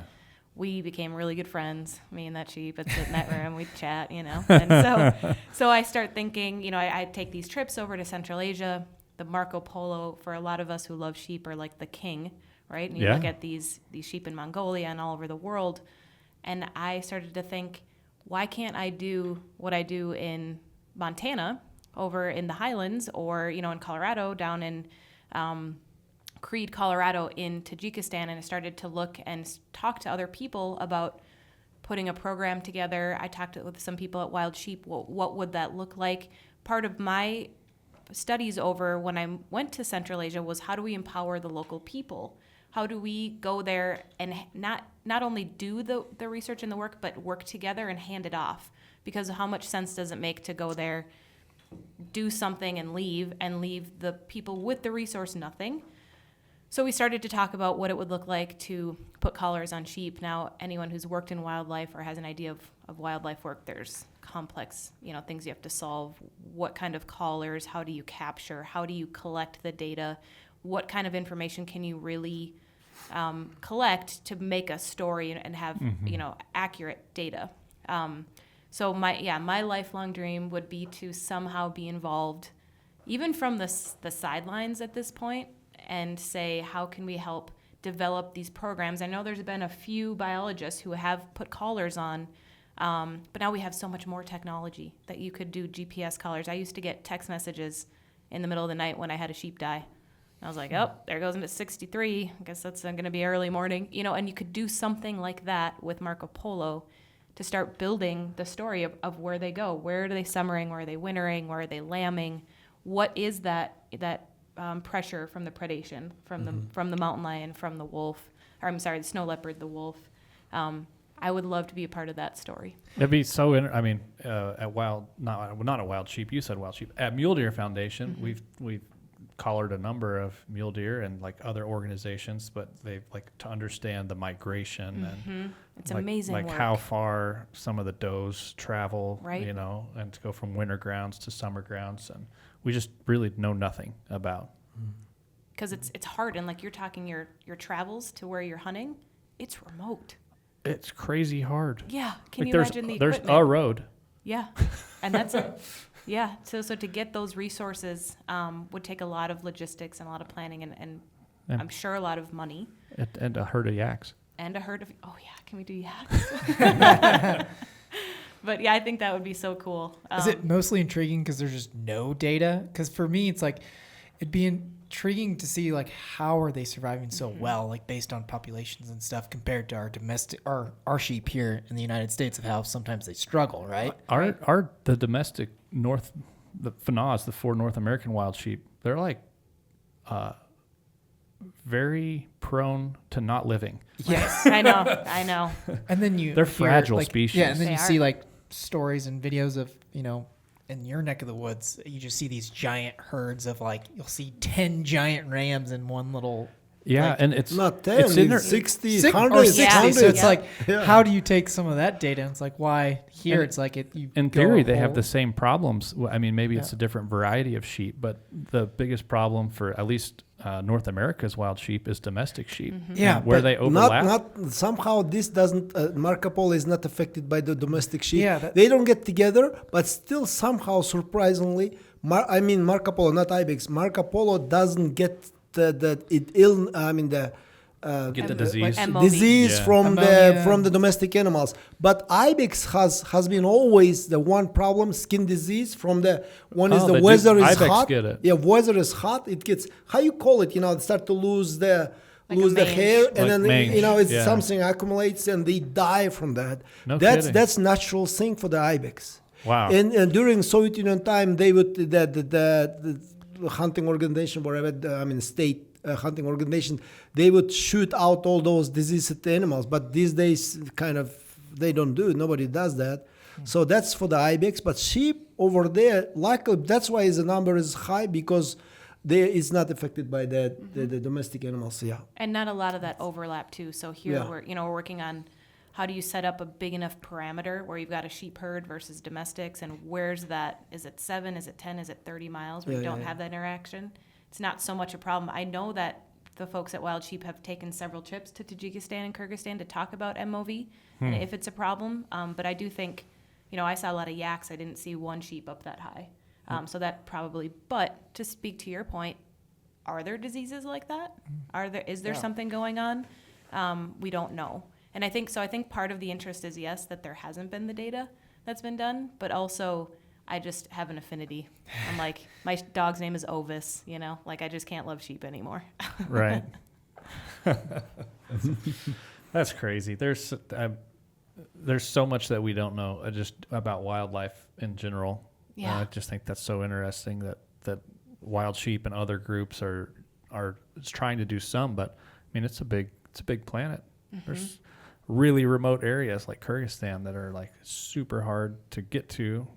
we became really good friends, me and that sheep. I'd sit in that room, we'd chat, And so I start thinking, I take these trips over to Central Asia. The Marco Polo, for a lot of us who love sheep, are like the king, right? And you look at these sheep in Mongolia and all over the world. And I started to think, why can't I do what I do in Montana, over in the Highlands, or, you know, in Colorado, down in Creed, Colorado, in Tajikistan? And I started to look and talk to other people about putting a program together. I talked with some people at Wild Sheep. What would that look like? Part of my studies over when I went to Central Asia was, how do we empower the local people? How do we go there and not only do the research and the work, but work together and hand it off? Because how much sense does it make to go there, do something and leave the people with the resource nothing? So we started to talk about what it would look like to put collars on sheep. Now, anyone who's worked in wildlife or has an idea of wildlife work, there's complex, you know, things you have to solve. What kind of collars? How do you capture? How do you collect the data? What kind of information can you really collect to make a story and have, you know, accurate data? So my lifelong dream would be to somehow be involved, even from the sidelines at this point, and say, how can we help develop these programs? I know there's been a few biologists who have put collars on, but now we have so much more technology that you could do GPS collars. I used to get text messages in the middle of the night when I had a sheep die. I was like, oh, there goes Miss 63. I guess that's going to be early morning. You know, and you could do something like that with Marco Polo to start building the story of where they go. Where are they summering? Where are they wintering? Where are they lambing? What is that pressure from the predation, from the mountain lion, from the wolf, or I'm sorry, the snow leopard, the wolf? I would love to be a part of that story. It'd be so. At not at Wild Sheep. You said Wild Sheep. At Mule Deer Foundation, we've collared a number of mule deer and like other organizations, but they like to understand the migration and it's amazing like work. how far some of the does travel, right? You know, and to go from winter grounds to summer grounds, and we just really know nothing about. Because it's hard, and like you're talking your travels to where you're hunting, it's remote. It's crazy hard. Yeah, can like you imagine the there's equipment? a road. Yeah, and that's it. Yeah, so to get those resources would take a lot of logistics and a lot of planning, and I'm sure a lot of money. And a herd of yaks. And a herd of, oh yeah, can we do yaks? But yeah, I think that would be so cool. Is it mostly intriguing because there's just no data? Because for me, it's like, it'd be intriguing to see like how are they surviving so well, like based on populations and stuff, compared to our domestic, our sheep here in the United States, of how sometimes they struggle, right? Our the domestic the FNAs, the 4 North American wild sheep, they're like very prone to not living. Yes, I know. And then they're fragile like, species. Yeah, and then They you are. see like stories and videos of, you know, in your neck of the woods, you just see these giant herds of like, you'll see 10 giant rams in one little. Yeah, like, and it's Not 10, it's in it's there. 60, Six- 100, or 60. Yeah. So it's Yeah. like, Yeah. how do you take some of that data? And it's like, why here? And it's like you In go theory, a they have whole- the same problems. I mean, maybe it's Yeah. a different variety of sheep, but the biggest problem for at least North America's wild sheep is domestic sheep. Yeah, where but they overlap. Not somehow this doesn't. Marco Polo is not affected by the domestic sheep. Yeah, they don't get together, but still somehow surprisingly, Marco Polo, not Ibex. Marco Polo doesn't get the Get the disease. MOV. disease Yeah. Ammonia. from the domestic animals. But Ibex has been always the one problem, skin disease from the one is Oh, the they do- weather is Ibex hot. get it. Yeah, weather is hot. It gets, how you call it? You know, they start to lose the Like a lose the mange. hair, and Like then mange, you know it's yeah. something accumulates and they die from that. No that's kidding. that's natural thing for the Ibex. Wow. And during Soviet Union time, they would the hunting organization, wherever state hunting organization, they would shoot out all those diseased animals. But these days, kind of, they don't do it. Nobody does that. So that's for the Ibex. But sheep over there, luckily, that's why the number is high, because it's not affected by the domestic animals. Yeah. And not a lot of that overlap too. So here Yeah. we're working on how do you set up a big enough parameter where you've got a sheep herd versus domestics, and where's that? Is it 7? Is it 10? Is it 30 miles where you don't have that interaction? It's not so much a problem. I know that the folks at Wild Sheep have taken several trips to Tajikistan and Kyrgyzstan to talk about MOV and if it's a problem. But I do think, I saw a lot of yaks. I didn't see one sheep up that high. So that probably, but to speak to your point, are there diseases like that? Is there something going on? We don't know. And I think part of the interest is, yes, that there hasn't been the data that's been done, but also I just have an affinity. I'm like, my dog's name is Ovis, you know, like I just can't love sheep anymore. Right. That's crazy. There's so much that we don't know just about wildlife in general. Yeah. I just think that's so interesting that wild sheep and other groups are trying to do some, but I mean it's a big planet. There's really remote areas like Kyrgyzstan that are like super hard to get to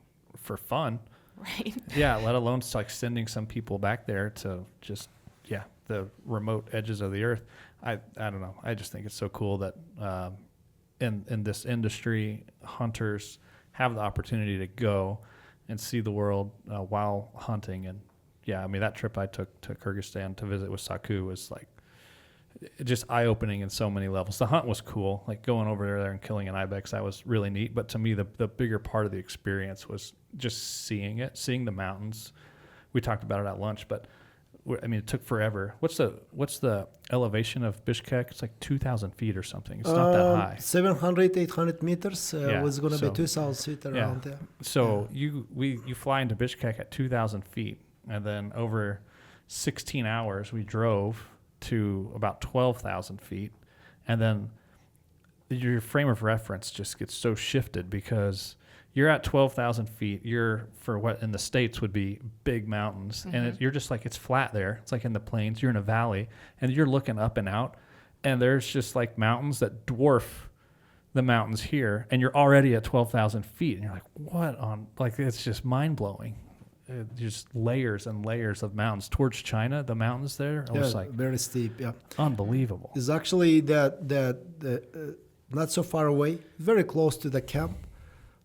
for fun. Right. Yeah, let alone like sending some people back there to just the remote edges of the earth. I don't know. I just think it's so cool that in this industry, hunters have the opportunity to go and see the world while hunting. And yeah, I mean that trip I took to Kyrgyzstan to visit with Saku was like just eye-opening in so many levels. The hunt was cool, like going over there and killing an Ibex. That was really neat. But to me, the bigger part of the experience was just seeing the mountains. We talked about it at lunch, but I mean, it took forever. What's the elevation of Bishkek? It's like 2,000 feet or something. It's not that high. 700, 800 meters was going to be 2,000 feet around there. So you fly into Bishkek at 2,000 feet, and then over 16 hours we drove to about 12,000 feet, and then your frame of reference just gets so shifted because you're at 12,000 feet. You're for what in the States would be big mountains, and you're just like it's flat there. It's like in the plains. You're in a valley, and you're looking up and out, and there's just like mountains that dwarf the mountains here, and you're already at 12,000 feet, and you're like, what on? Like it's just mind blowing. Just layers and layers of mountains towards China. The mountains there, it was like very steep. Yeah, unbelievable. It's actually that not so far away, very close to the camp.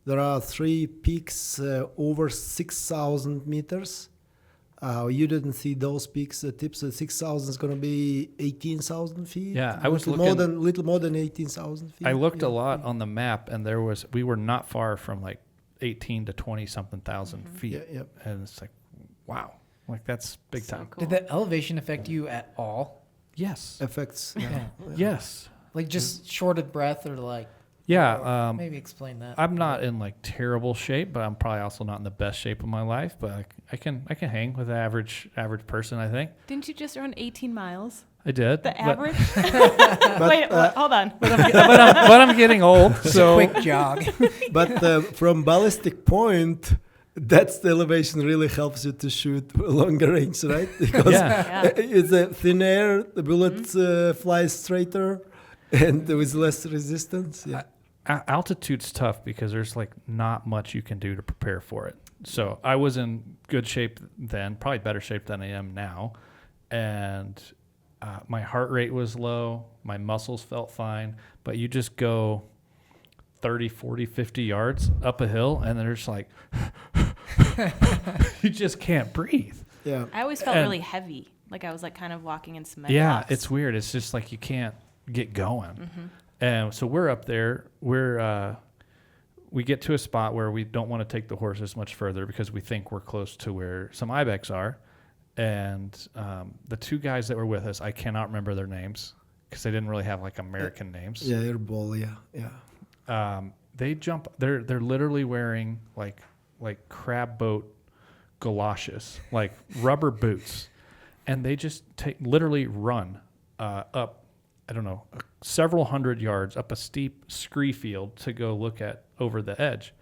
There are 3 peaks over 6,000 meters. You didn't see those peaks. The tips of 6,000 is going to be 18,000 feet. Yeah, I was little more than 18,000 feet. I looked a lot on the map, and we were not far from like 18 to 20 something thousand feet. Yeah. And it's like, wow, like that's big time. Cool. Did the elevation affect you at all? Yes. Effects. Yeah. Yes. Like just short of breath or like. Yeah. Maybe explain that. I'm not in like terrible shape, but I'm probably also not in the best shape of my life. But I can hang with the average person, I think. Didn't you just run 18 miles? I did. The average? But, Hold on. But I'm getting old. So Quick jog. But from ballistic point, that's the elevation really helps you to shoot longer range, right? Because it's a thin air, the bullet flies straighter, and with less resistance. Yeah. Altitude's tough because there's like not much you can do to prepare for it. So I was in good shape then, probably better shape than I am now, and my heart rate was low, my muscles felt fine, but you just go 30, 40, 50 yards up a hill, and there's like you just can't breathe. Yeah. I always felt really heavy, like I was like kind of walking in cement. Yeah, blocks. it's weird. It's just like you can't get going. And so we're up there. We get to a spot where we don't want to take the horses much further because we think we're close to where some Ibex are. And the 2 guys that were with us, I cannot remember their names because they didn't really have like American names. Yeah, airball. Yeah. They jump. They're literally wearing like crab boat galoshes, like rubber boots, and they just literally run up. I don't know, several hundred yards up a steep scree field to go look at over the edge.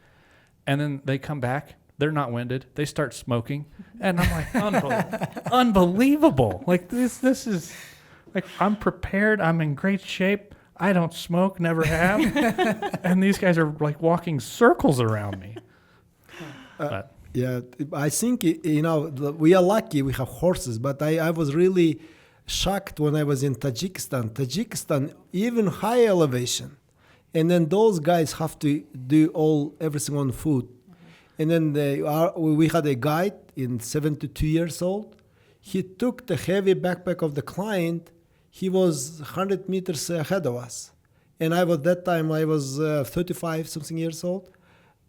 And then they come back. They're not winded. They start smoking. And I'm like, unbelievable. Like this is like, I'm prepared. I'm in great shape. I don't smoke, never have. And these guys are like walking circles around me. Yeah, I think, we are lucky we have horses, but I was really shocked when I was in Tajikistan, even high elevation, and then those guys have to do everything on foot. And then we had a guide in 72 years old. He took the heavy backpack of the client. He was 100 meters ahead of us, and I was 35 something years old,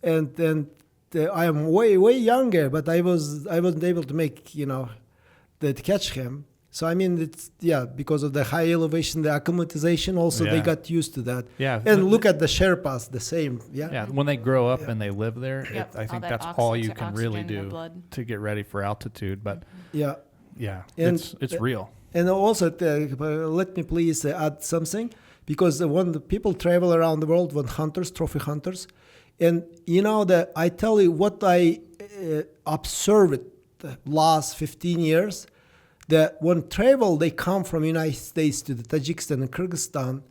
and I am way younger, but I wasn't able to make to catch him. So I mean, it's because of the high elevation, the acclimatization. Also, they Yeah. got used to that. Yeah. And look at the Sherpas, the same. Yeah. Yeah, when they grow up and they live there, Yep, I all think that that's all you oxygen can really in their do blood. to get ready for altitude. But Yeah. yeah, And- it's real. And also, let me please add something, because when the people travel around the world, when hunters, trophy hunters, and that I tell you what I observed the last 15 years, that when travel, they come from United States to the Tajikistan and Kyrgyzstan,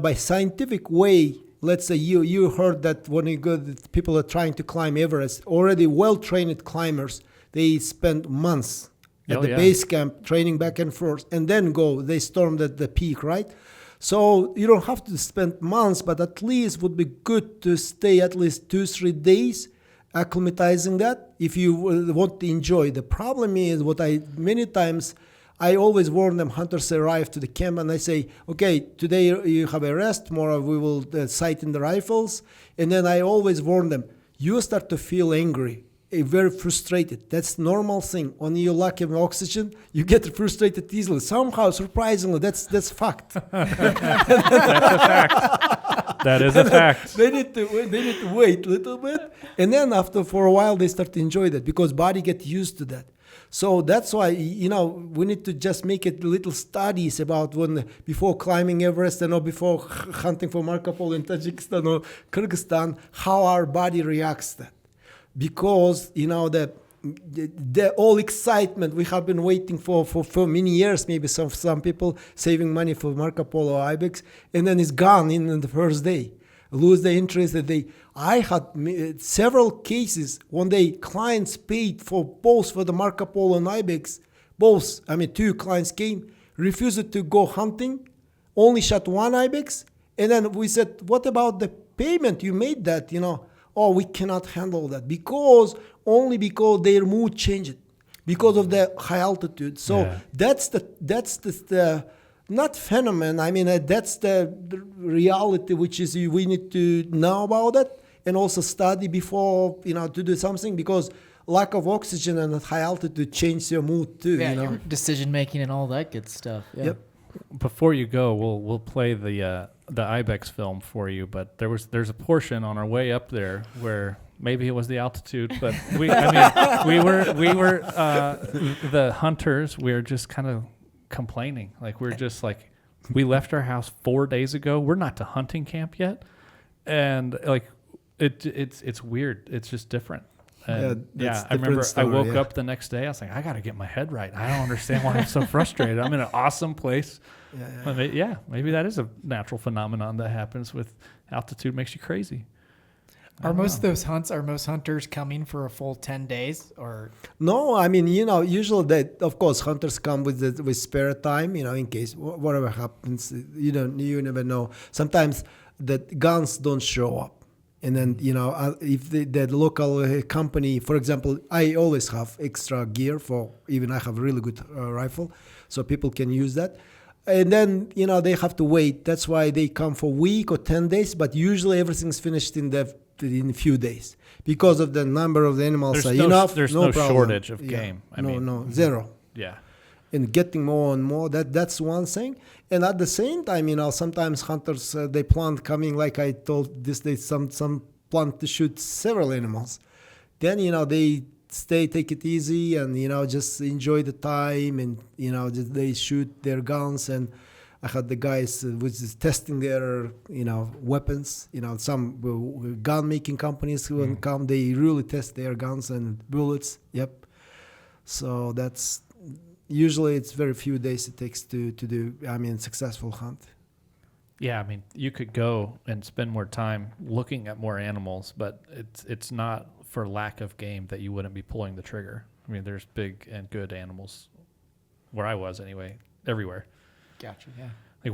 by scientific way. Let's say you heard that when you go, that people are trying to climb Everest, already well-trained climbers, they spend months at the base camp training back and forth, and then they stormed at the peak, right? So you don't have to spend months, but at least would be good to stay at least 2-3 days acclimatizing that if you want to enjoy. The problem is many times I always warn them, hunters arrive to the camp and I say, okay, today you have a rest, tomorrow we will sight in the rifles. And then I always warn them, you start to feel angry, very frustrated. That's normal thing. When you lack of oxygen, you get frustrated easily. Somehow, surprisingly, that's fact. That is a fact. They need to wait a little bit, and then for a while they start to enjoy that because body get used to that. So that's why we need to just make it little studies about before climbing Everest and before hunting for Marco Polo in Tajikistan or Kyrgyzstan, how our body reacts to that. Because the all excitement we have been waiting for many years, maybe some people saving money for Marco Polo or Ibex, and then it's gone in the first day. Lose the interest I had several cases when clients paid for both for the Marco Polo and Ibex, two clients came, refused to go hunting, only shot one Ibex, and then we said, what about the payment? You made that, Oh, we cannot handle that because their mood changed because of the high altitude. So that's the not phenomenon. I mean, that's the reality, which is we need to know about it and also study before, to do something, because lack of oxygen and at high altitude changes your mood too. Yeah, your decision making and all that good stuff. Yeah. Yep. Before you go, we'll play the Ibex film for you. But there's a portion on our way up there where maybe it was the altitude, but we were the hunters. We were just kind of complaining, like we're just like, we left our house 4 days ago. We're not to hunting camp yet, and like it's weird. It's just different. And I remember I woke up the next day. I was like, I got to get my head right. I don't understand why I'm so frustrated. I'm in an awesome place. Maybe that is a natural phenomenon that happens with altitude. Makes you crazy. Are most hunters coming for a full 10 days or? No, I mean, usually of course, hunters come with spare time, in case whatever happens, you never know. Sometimes the guns don't show up. And then, if the local company, for example, I always have extra gear I have a really good rifle, so people can use that. And then, they have to wait. That's why they come for a week or 10 days, but usually everything's finished in a few days because of the number of the animals. There's no shortage of game. Zero. Yeah. And getting more and more, that's one thing. And at the same time, sometimes hunters, they plan coming, like I told this day, some plan to shoot several animals. Then, they take it easy and, just enjoy the time and, they shoot their guns. And I had the guys testing their, weapons. Some gun-making companies who come, they really test their guns and bullets. Yep. So that's... Usually it's very few days it takes to do, successful hunt. Yeah, you could go and spend more time looking at more animals, but it's not for lack of game that you wouldn't be pulling the trigger. There's big and good animals, where I was anyway, everywhere. Gotcha, yeah. Like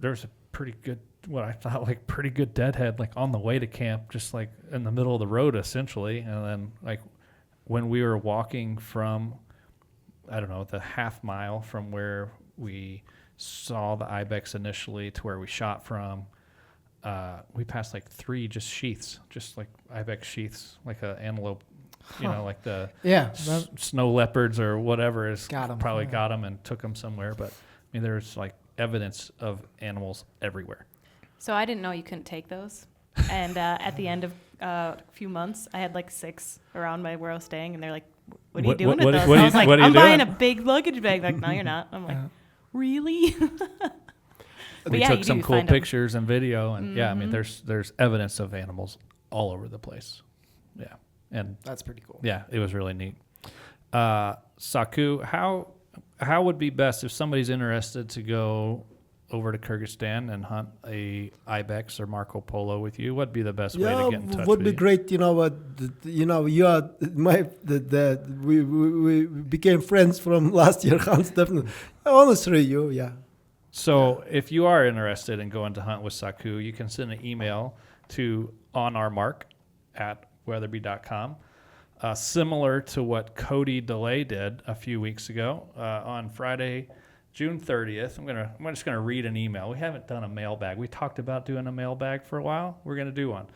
there's a pretty good, what I thought like pretty good deadhead, like on the way to camp, just like in the middle of the road essentially. And then like when we were walking from, I don't know, the half mile from where we saw the Ibex initially to where we shot from, we passed like 3 just sheaths, just like Ibex sheaths, like an antelope You know, like the Yeah. snow leopards or whatever is Got 'em, probably yeah. got them and took them somewhere. But I mean, there's like evidence of animals everywhere. So I didn't know you couldn't take those. And at the end of a few months, I had like 6 around where I was staying, and they're like, "What are you What- doing what- with what- those?" what And are I you- was like, what are you "I'm buying a doing?" big luggage bag." Like, no, you're not. I'm like, really? But We yeah, took you some do cool find 'em. pictures and video, and yeah, I mean, there's evidence of animals all over the place. Yeah, and That's pretty cool. yeah, it was really neat. Saku, how would be best if somebody's interested to go over to Kyrgyzstan and hunt a Ibex or Marco Polo with you? What'd be the best way to get in touch would with be you? great. You know what? You are we became friends from last year hunts. Definitely, honestly, So if you are interested in going to hunt with Saku, you can send an email to onourmark@weatherby.com. Similar to what Cody DeLay did a few weeks ago on Friday, June 30th. I'm just gonna read an email. We haven't done a mailbag. We talked about doing a mailbag for a while. We're gonna do one.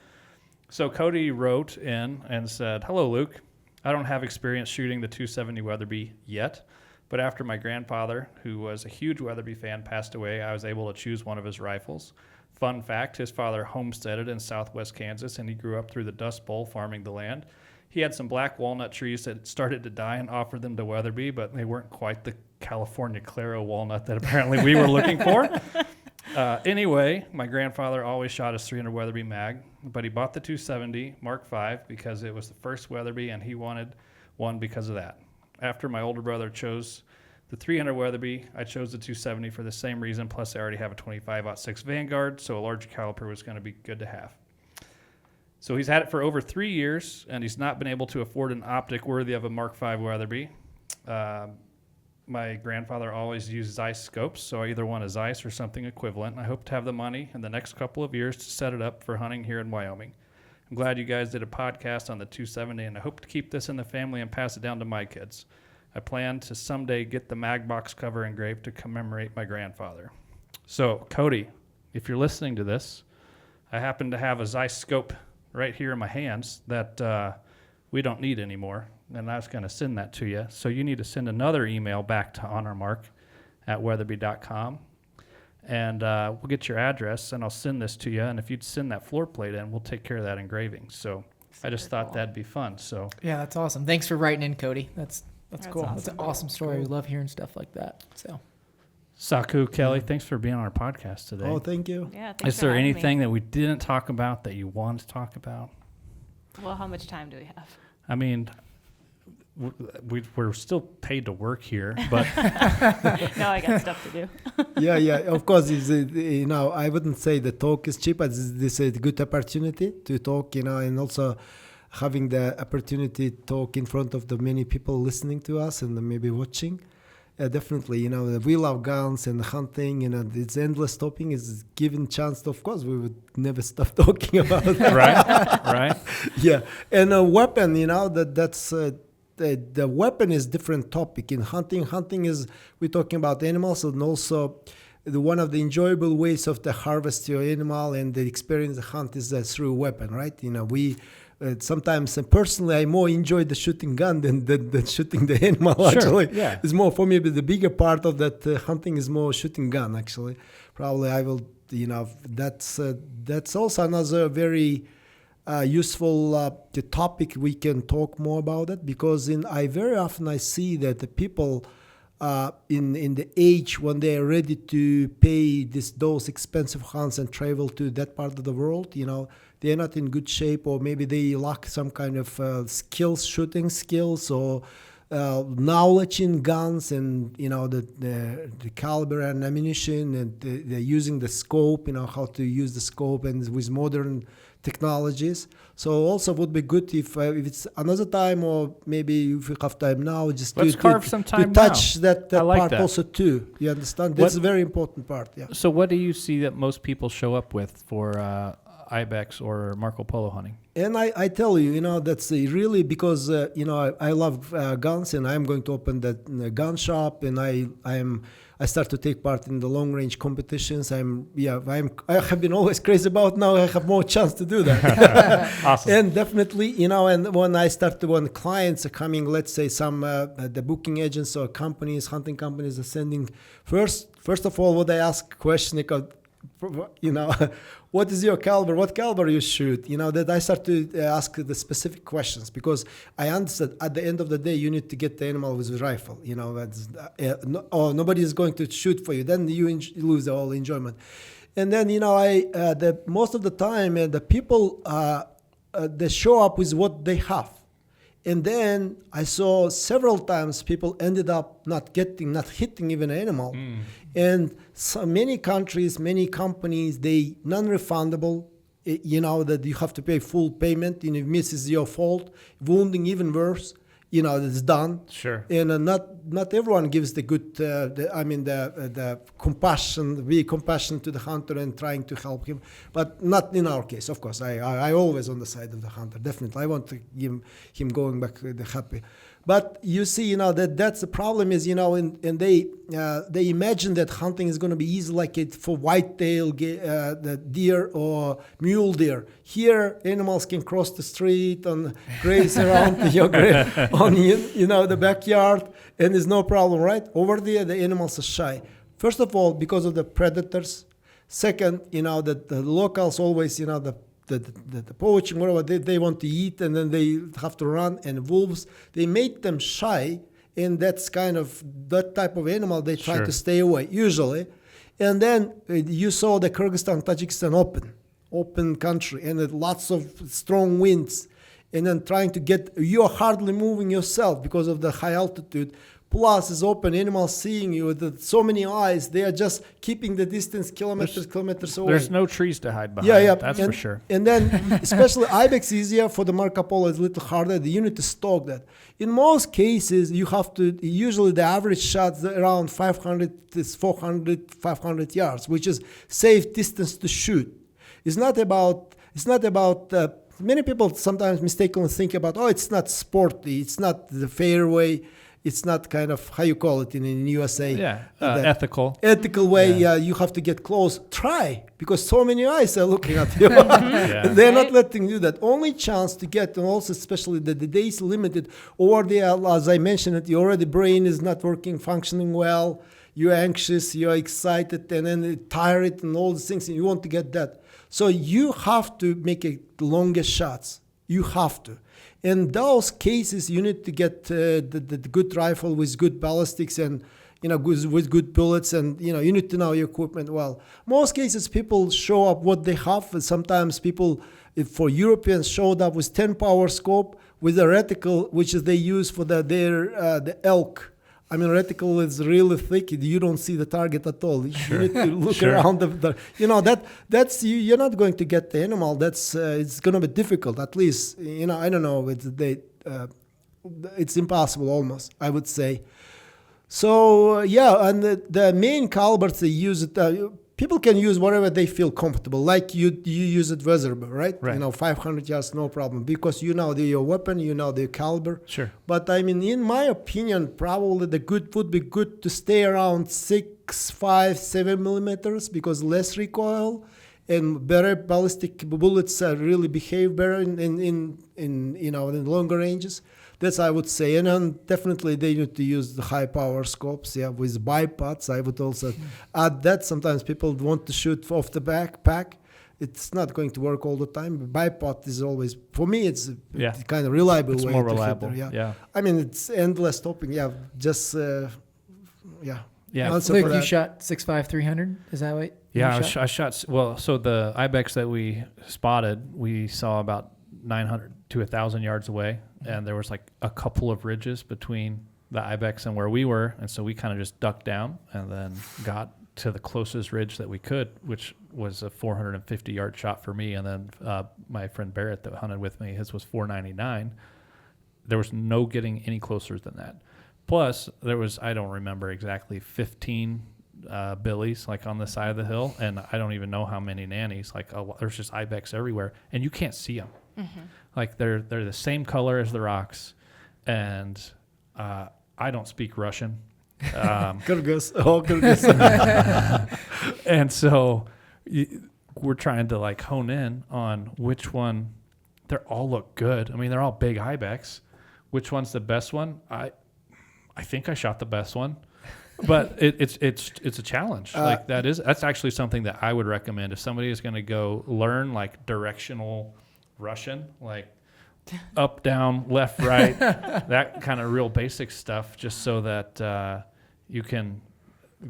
So Cody wrote in and said, "Hello, Luke. I don't have experience shooting the 270 Weatherby yet, but after my grandfather, who was a huge Weatherby fan, passed away, I was able to choose one of his rifles. Fun fact, his father homesteaded in southwest Kansas, and he grew up through the Dust Bowl farming the land. He had some black walnut trees that started to die and offered them to Weatherby, but they weren't quite the California Claro walnut that apparently we were looking for. Anyway, my grandfather always shot his 300 Weatherby mag, but he bought the 270 Mark V because it was the first Weatherby, and he wanted one because of that. After my older brother chose the 300 Weatherby, I chose the 270 for the same reason, plus I already have a 25-06 Vanguard, so a larger caliber was going to be good to have. So he's had it for over 3 years, and he's not been able to afford an optic worthy of a Mark V Weatherby. My grandfather always used Zeiss scopes, so I either want a Zeiss or something equivalent. I hope to have the money in the next couple of years to set it up for hunting here in Wyoming. I'm glad you guys did a podcast on the 270, and I hope to keep this in the family and pass it down to my kids. I plan to someday get the mag box cover engraved to commemorate my grandfather." So, Cody, if you're listening to this, I happen to have a Zeiss scope right here in my hands that we don't need anymore, and I was going to send that to you. So you need to send another email back to honormark@weatherby.com, and we'll get your address, and I'll send this to you. And if you'd send that floor plate in, we'll take care of that engraving. So I just thought that'd be fun. So Yeah, that's awesome. Thanks for writing in, Cody. That's cool. That's an awesome. awesome story. We love hearing stuff like that. So Saku, Kelly, thanks for being on our podcast today. Oh, thank you. Yeah, thanks Is for there having anything me. that we didn't talk about that you want to talk about? Well, how much time do we have? I mean, we're still paid to work here, but No, I got stuff to do. Yeah. Of course, I wouldn't say the talk is cheap, but this is a good opportunity to talk, and also having the opportunity to talk in front of the many people listening to us and maybe watching. Definitely, we love guns and hunting, it's endless topic is given chance. Of course, we would never stop talking about that. right? Yeah, and a weapon, that's the weapon is different topic in hunting. Hunting is we're talking about animals, and also one of the enjoyable ways of the harvest your animal and the experience the hunt is through weapon, right? We sometimes personally I more enjoy the shooting gun than shooting the animal. Sure, actually, yeah. It's more for me. But the bigger part of that hunting is more shooting gun. Actually, probably I will. That's also another very useful the topic. We can talk more about it because I very often see that the people in the age when they are ready to pay those expensive hunts and travel to that part of the world, they're not in good shape, or maybe they lack some kind of shooting skills or knowledge in guns and the caliber and ammunition, and they're using the scope, how to use the scope and with modern technologies. So also would be good if it's another time, or maybe if you have time now, just Let's carve some time to touch now. that I like part that. also too. You understand? That's a very important part. Yeah. So what do you see that most people show up with for Ibex or Marco Polo hunting. And I tell you, that's really because, I love guns, and I'm going to open that gun shop, and I start to take part in the long range competitions. I have been always crazy about, now I have more chance to do that. Awesome. And definitely, and when clients are coming, let's say some, the booking agents or companies, hunting companies are sending, first of all, what they ask question, what is your caliber? What caliber you shoot? That I start to ask the specific questions, because I understand at the end of the day you need to get the animal with a rifle. That's nobody is going to shoot for you. Then you lose the whole enjoyment. And then most of the time the people they show up with what they have. And then I saw several times people ended up not hitting even an animal. And so many countries, many companies, they non-refundable, that you have to pay full payment. And if miss is your fault, wounding even worse, it's done. Sure. And not everyone gives the good, the compassion, be compassionate to the hunter and trying to help him. But not in our case, of course. I always on the side of the hunter, definitely. I want to give him going back happy. But you see, that's the problem is, and they imagine that hunting is going to be easy like it for whitetail the deer or mule deer. Here, animals can cross the street and graze around the backyard, and there's no problem, right? Over there, the animals are shy. First of all, because of the predators. Second, that the locals always, the poaching, whatever they want to eat, and then they have to run. And wolves, they make them shy, and that's kind of that type of animal they try to stay away usually. And then you saw the Kyrgyzstan, Tajikistan open country, and lots of strong winds, and then trying to you're hardly moving yourself because of the high altitude. Plus, is open animals seeing you with so many eyes. They are just keeping the distance kilometers away. There's no trees to hide behind. That's for sure. And then, especially Ibex easier, for the Marco Polo is a little harder. You need to stalk that. In most cases, you have to, usually the average shots around 400, 500 yards, which is safe distance to shoot. It's not about many people sometimes mistakenly think about, it's not sporty, it's not the fairway. It's not kind of, how you call it in USA? Ethical. Ethical way, you have to get close. Try, because so many eyes are looking at you. They're not letting you do that. Only chance to get, and also especially the day is limited, or as I mentioned, your already brain is not functioning well, you're anxious, you're excited, and then tired and all these things, and you want to get that. So you have to make longer shots. You have to. In those cases, you need to get the good rifle with good ballistics and with good bullets, and you need to know your equipment well. Most cases, people show up what they have. Sometimes people, for Europeans, showed up with 10-power scope with a reticle, which is they use for the elk. Reticle is really thick. You don't see the target at all. You need to look around. That's you're not going to get the animal. That's it's going to be difficult. At least I don't know. It's impossible almost, I would say. So and the main calibers they use it. People can use whatever they feel comfortable. Like you use it Weatherby, right? 500 yards, no problem, because your weapon, the caliber. Sure. But in my opinion, probably would be good to stay around 6, 5, 7 millimeters, because less recoil and better ballistic bullets really behave better in longer ranges. That's I would say, and then definitely they need to use the high power scopes. With bipods, I would also add that. Sometimes people want to shoot off the backpack. It's not going to work all the time. But bipod is always, for me, it's kind of reliable. It's way more to reliable. hit there, it's endless stopping. Just Luke, you shot 6.5 300. Is that right? Yeah, I shot. Well, so the Ibex that we spotted, we saw about 900 to 1,000 yards away, and there was like a couple of ridges between the Ibex and where we were, and so we kind of just ducked down and then got to the closest ridge that we could, which was a 450-yard shot for me, and then my friend Barrett that hunted with me, his was 499. There was no getting any closer than that. Plus, there was, I don't remember exactly, 15 billies like on the side of the hill, and I don't even know how many nannies. Like there's just Ibex everywhere, and you can't see them. Like they're the same color as the rocks, and I don't speak Russian. Kyrgyz. And so we're trying to like hone in on which one. They all look good. I mean, they're all big Ibex. Which one's the best one? I think I shot the best one, but it's a challenge. Like that's actually something that I would recommend if somebody is going to go learn like directional Russian, like up, down, left, right, that kind of real basic stuff, just so that you can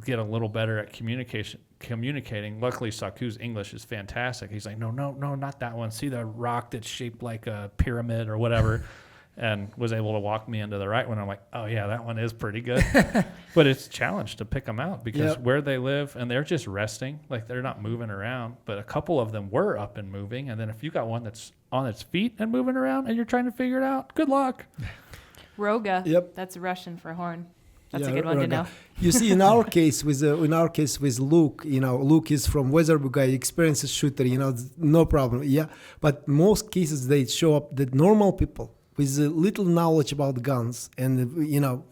get a little better at communicating. Luckily, Saku's English is fantastic. He's like, no, not that one. See the rock that's shaped like a pyramid or whatever, and was able to walk me into the right one. I'm like, oh yeah, that one is pretty good. But it's a challenge to pick them out because where they live, and they're just resting, like they're not moving around. But a couple of them were up and moving, and then if you got one that's on its feet and moving around, and you're trying to figure it out, good luck. Roga. Yep. That's Russian for horn. That's a good one to know. You see, in our case with Luke, Luke is from Weatherby guy, experienced shooter, no problem. Yeah, but most cases they show up the normal people with little knowledge about guns and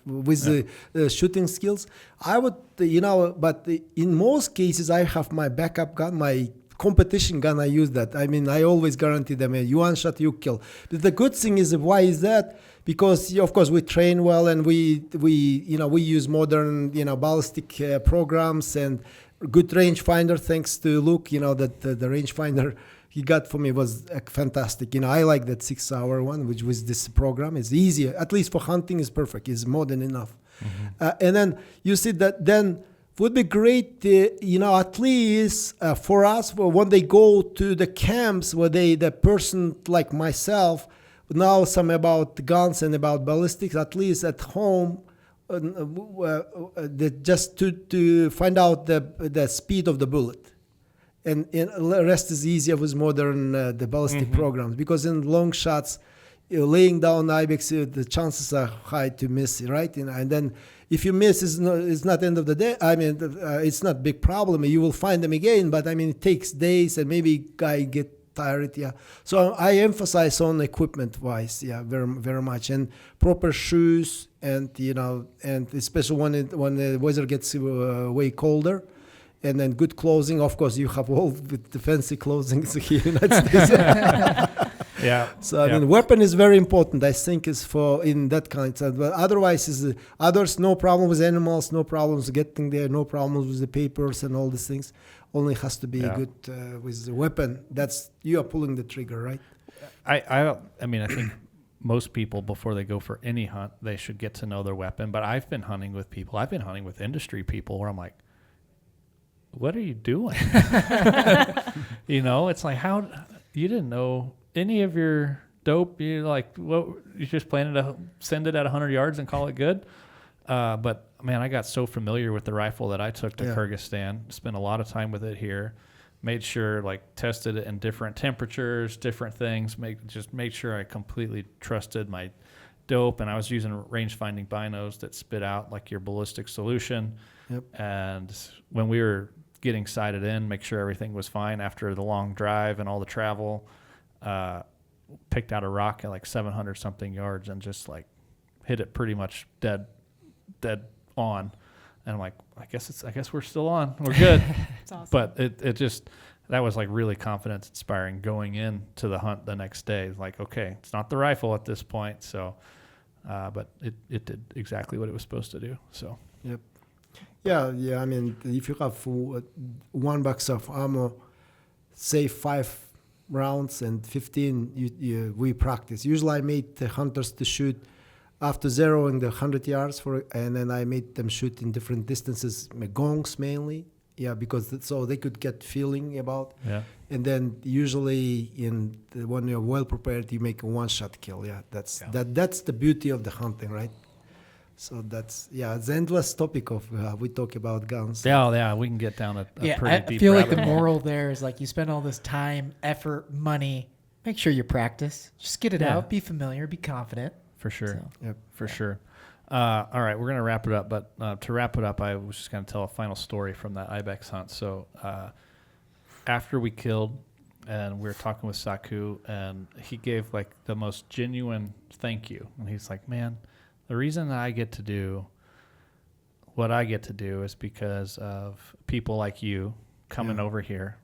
with the shooting skills. I would, but in most cases I have my backup gun, my competition gun. I use that. I mean, I always guarantee them you one shot you kill. But the good thing is, why is that? Because of course we train well and we use modern ballistic programs and good rangefinder. Thanks to Luke, that the rangefinder he got for me was fantastic. I like that 6-hour one, which was this program. It's easier, at least for hunting, is perfect. It's more than enough. And then you see that then would be great, at least for us when they go to the camps where the person like myself now some about guns and about ballistics, at least at home, just to find out the speed of the bullet. And the rest is easier with modern the ballistic programs, because in long shots, laying down Ibex, the chances are high to miss, right? And then if you miss, it's not end of the day. I mean, it's not big problem. You will find them again, but I mean, it takes days, and maybe guy get tired. Yeah. So I emphasize on equipment wise, very very much, and proper shoes, and and especially when the weather gets way colder. And then good clothing. Of course, you have all the fancy clothing here in the United States. Yeah. So I mean, weapon is very important. I think is for in that kind of. But otherwise, is others no problem with animals, no problems getting there, no problems with the papers and all these things. Only has to be good with the weapon. That's you are pulling the trigger, right? I mean, I think most people before they go for any hunt, they should get to know their weapon. But I've been hunting with people. I've been hunting with industry people where I'm like, what are you doing? It's like, how you didn't know any of your dope. You're like, what? You just planning to send it at 100 yards and call it good? But man, I got so familiar with the rifle that I took to Kyrgyzstan. Spent a lot of time with it here. Made sure, tested it in different temperatures, different things. Made sure I completely trusted my dope, and I was using range-finding binos that spit out your ballistic solution. Yep. And when we were getting sighted in, make sure everything was fine after the long drive and all the travel, picked out a rock at 700 something yards and just hit it pretty much dead on. And I'm like, I guess we're still on. We're good. It's awesome. But it just, that was really confidence inspiring going into the hunt the next day. Okay, it's not the rifle at this point. So, but it did exactly what it was supposed to do. So, yep. Yeah. I mean, if you have one box of ammo, say 5 rounds and 15, we practice. Usually I made the hunters to shoot after zeroing the 100 yards and then I made them shoot in different distances, gongs mainly. Yeah, because so they could get feeling about. Yeah. And then usually when you're well prepared, you make a one-shot kill. Yeah, that's the beauty of the hunting, right? So it's the endless topic of we talk about guns. Yeah, we can get down a pretty deep. I feel like rabbit the hole. moral there is you spend all this time, effort, money. Make sure you practice. Just get it out. Be familiar. Be confident. For sure. So. Yep. For sure. All right, we're going to wrap it up. But to wrap it up, I was just going to tell a final story from that Ibex hunt. So after we killed, and we were talking with Saku, and he gave like the most genuine thank you. And he's like, man, the reason that I get to do what I get to do is because of people like you coming over here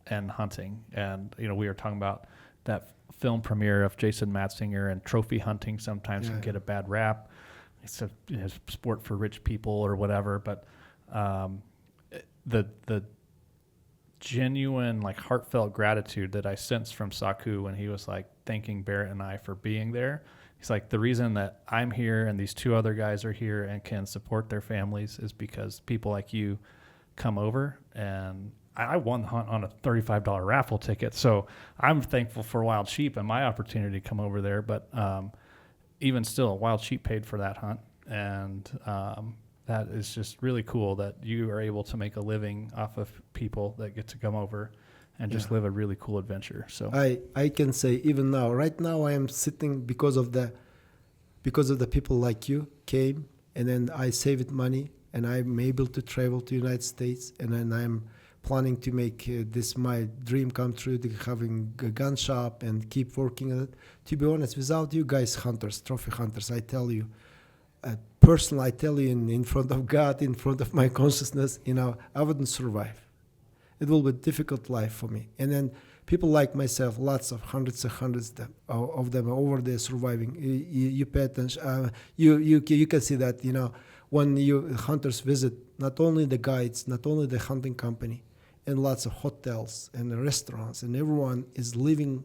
and hunting. And, you know, we were talking about that film premiere of Jason Matzinger, and trophy hunting sometimes can get a bad rap. It's a sport for rich people or whatever. But the genuine, like, heartfelt gratitude that I sensed from Saku when he was like thanking Barrett and I for being there. He's like, the reason that I'm here and these two other guys are here and can support their families is because people like you come over. And I won the hunt on a $35 raffle ticket. So I'm thankful for Wild Sheep and my opportunity to come over there. But even still, Wild Sheep paid for that hunt. And that is just really cool that you are able to make a living off of people that get to come over and just live a really cool adventure. So I can say even now, right now I am sitting because of the people like you came, and then I saved money and I'm able to travel to United States, and then I'm planning to make this my dream come true, having a gun shop and keep working on it. To be honest, without you guys, hunters, trophy hunters, I tell you, personally, I tell you in front of God, in front of my consciousness, you know, I wouldn't survive. It will be a difficult life for me. And then people like myself, lots of hundreds of them are over there surviving. You pay attention. You can see that, you know, when you hunters visit, not only the guides, not only the hunting company, and lots of hotels and restaurants, and everyone is living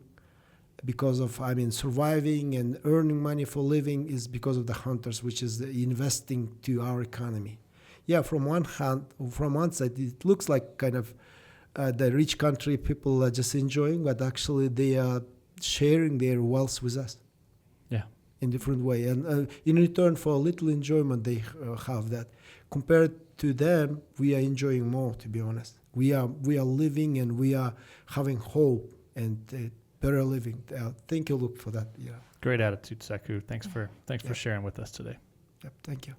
because of, surviving and earning money for living is because of the hunters, which is investing to our economy. Yeah, from one side, it looks like kind of the rich country people are just enjoying, but actually they are sharing their wealth with us. Yeah, in different way, and in return for a little enjoyment, they have that. Compared to them, we are enjoying more. To be honest, we are living, and we are having hope and better living. Thank you, Luke, for that. Yeah. Great attitude, Saku. Thanks for sharing with us today. Yep. Thank you.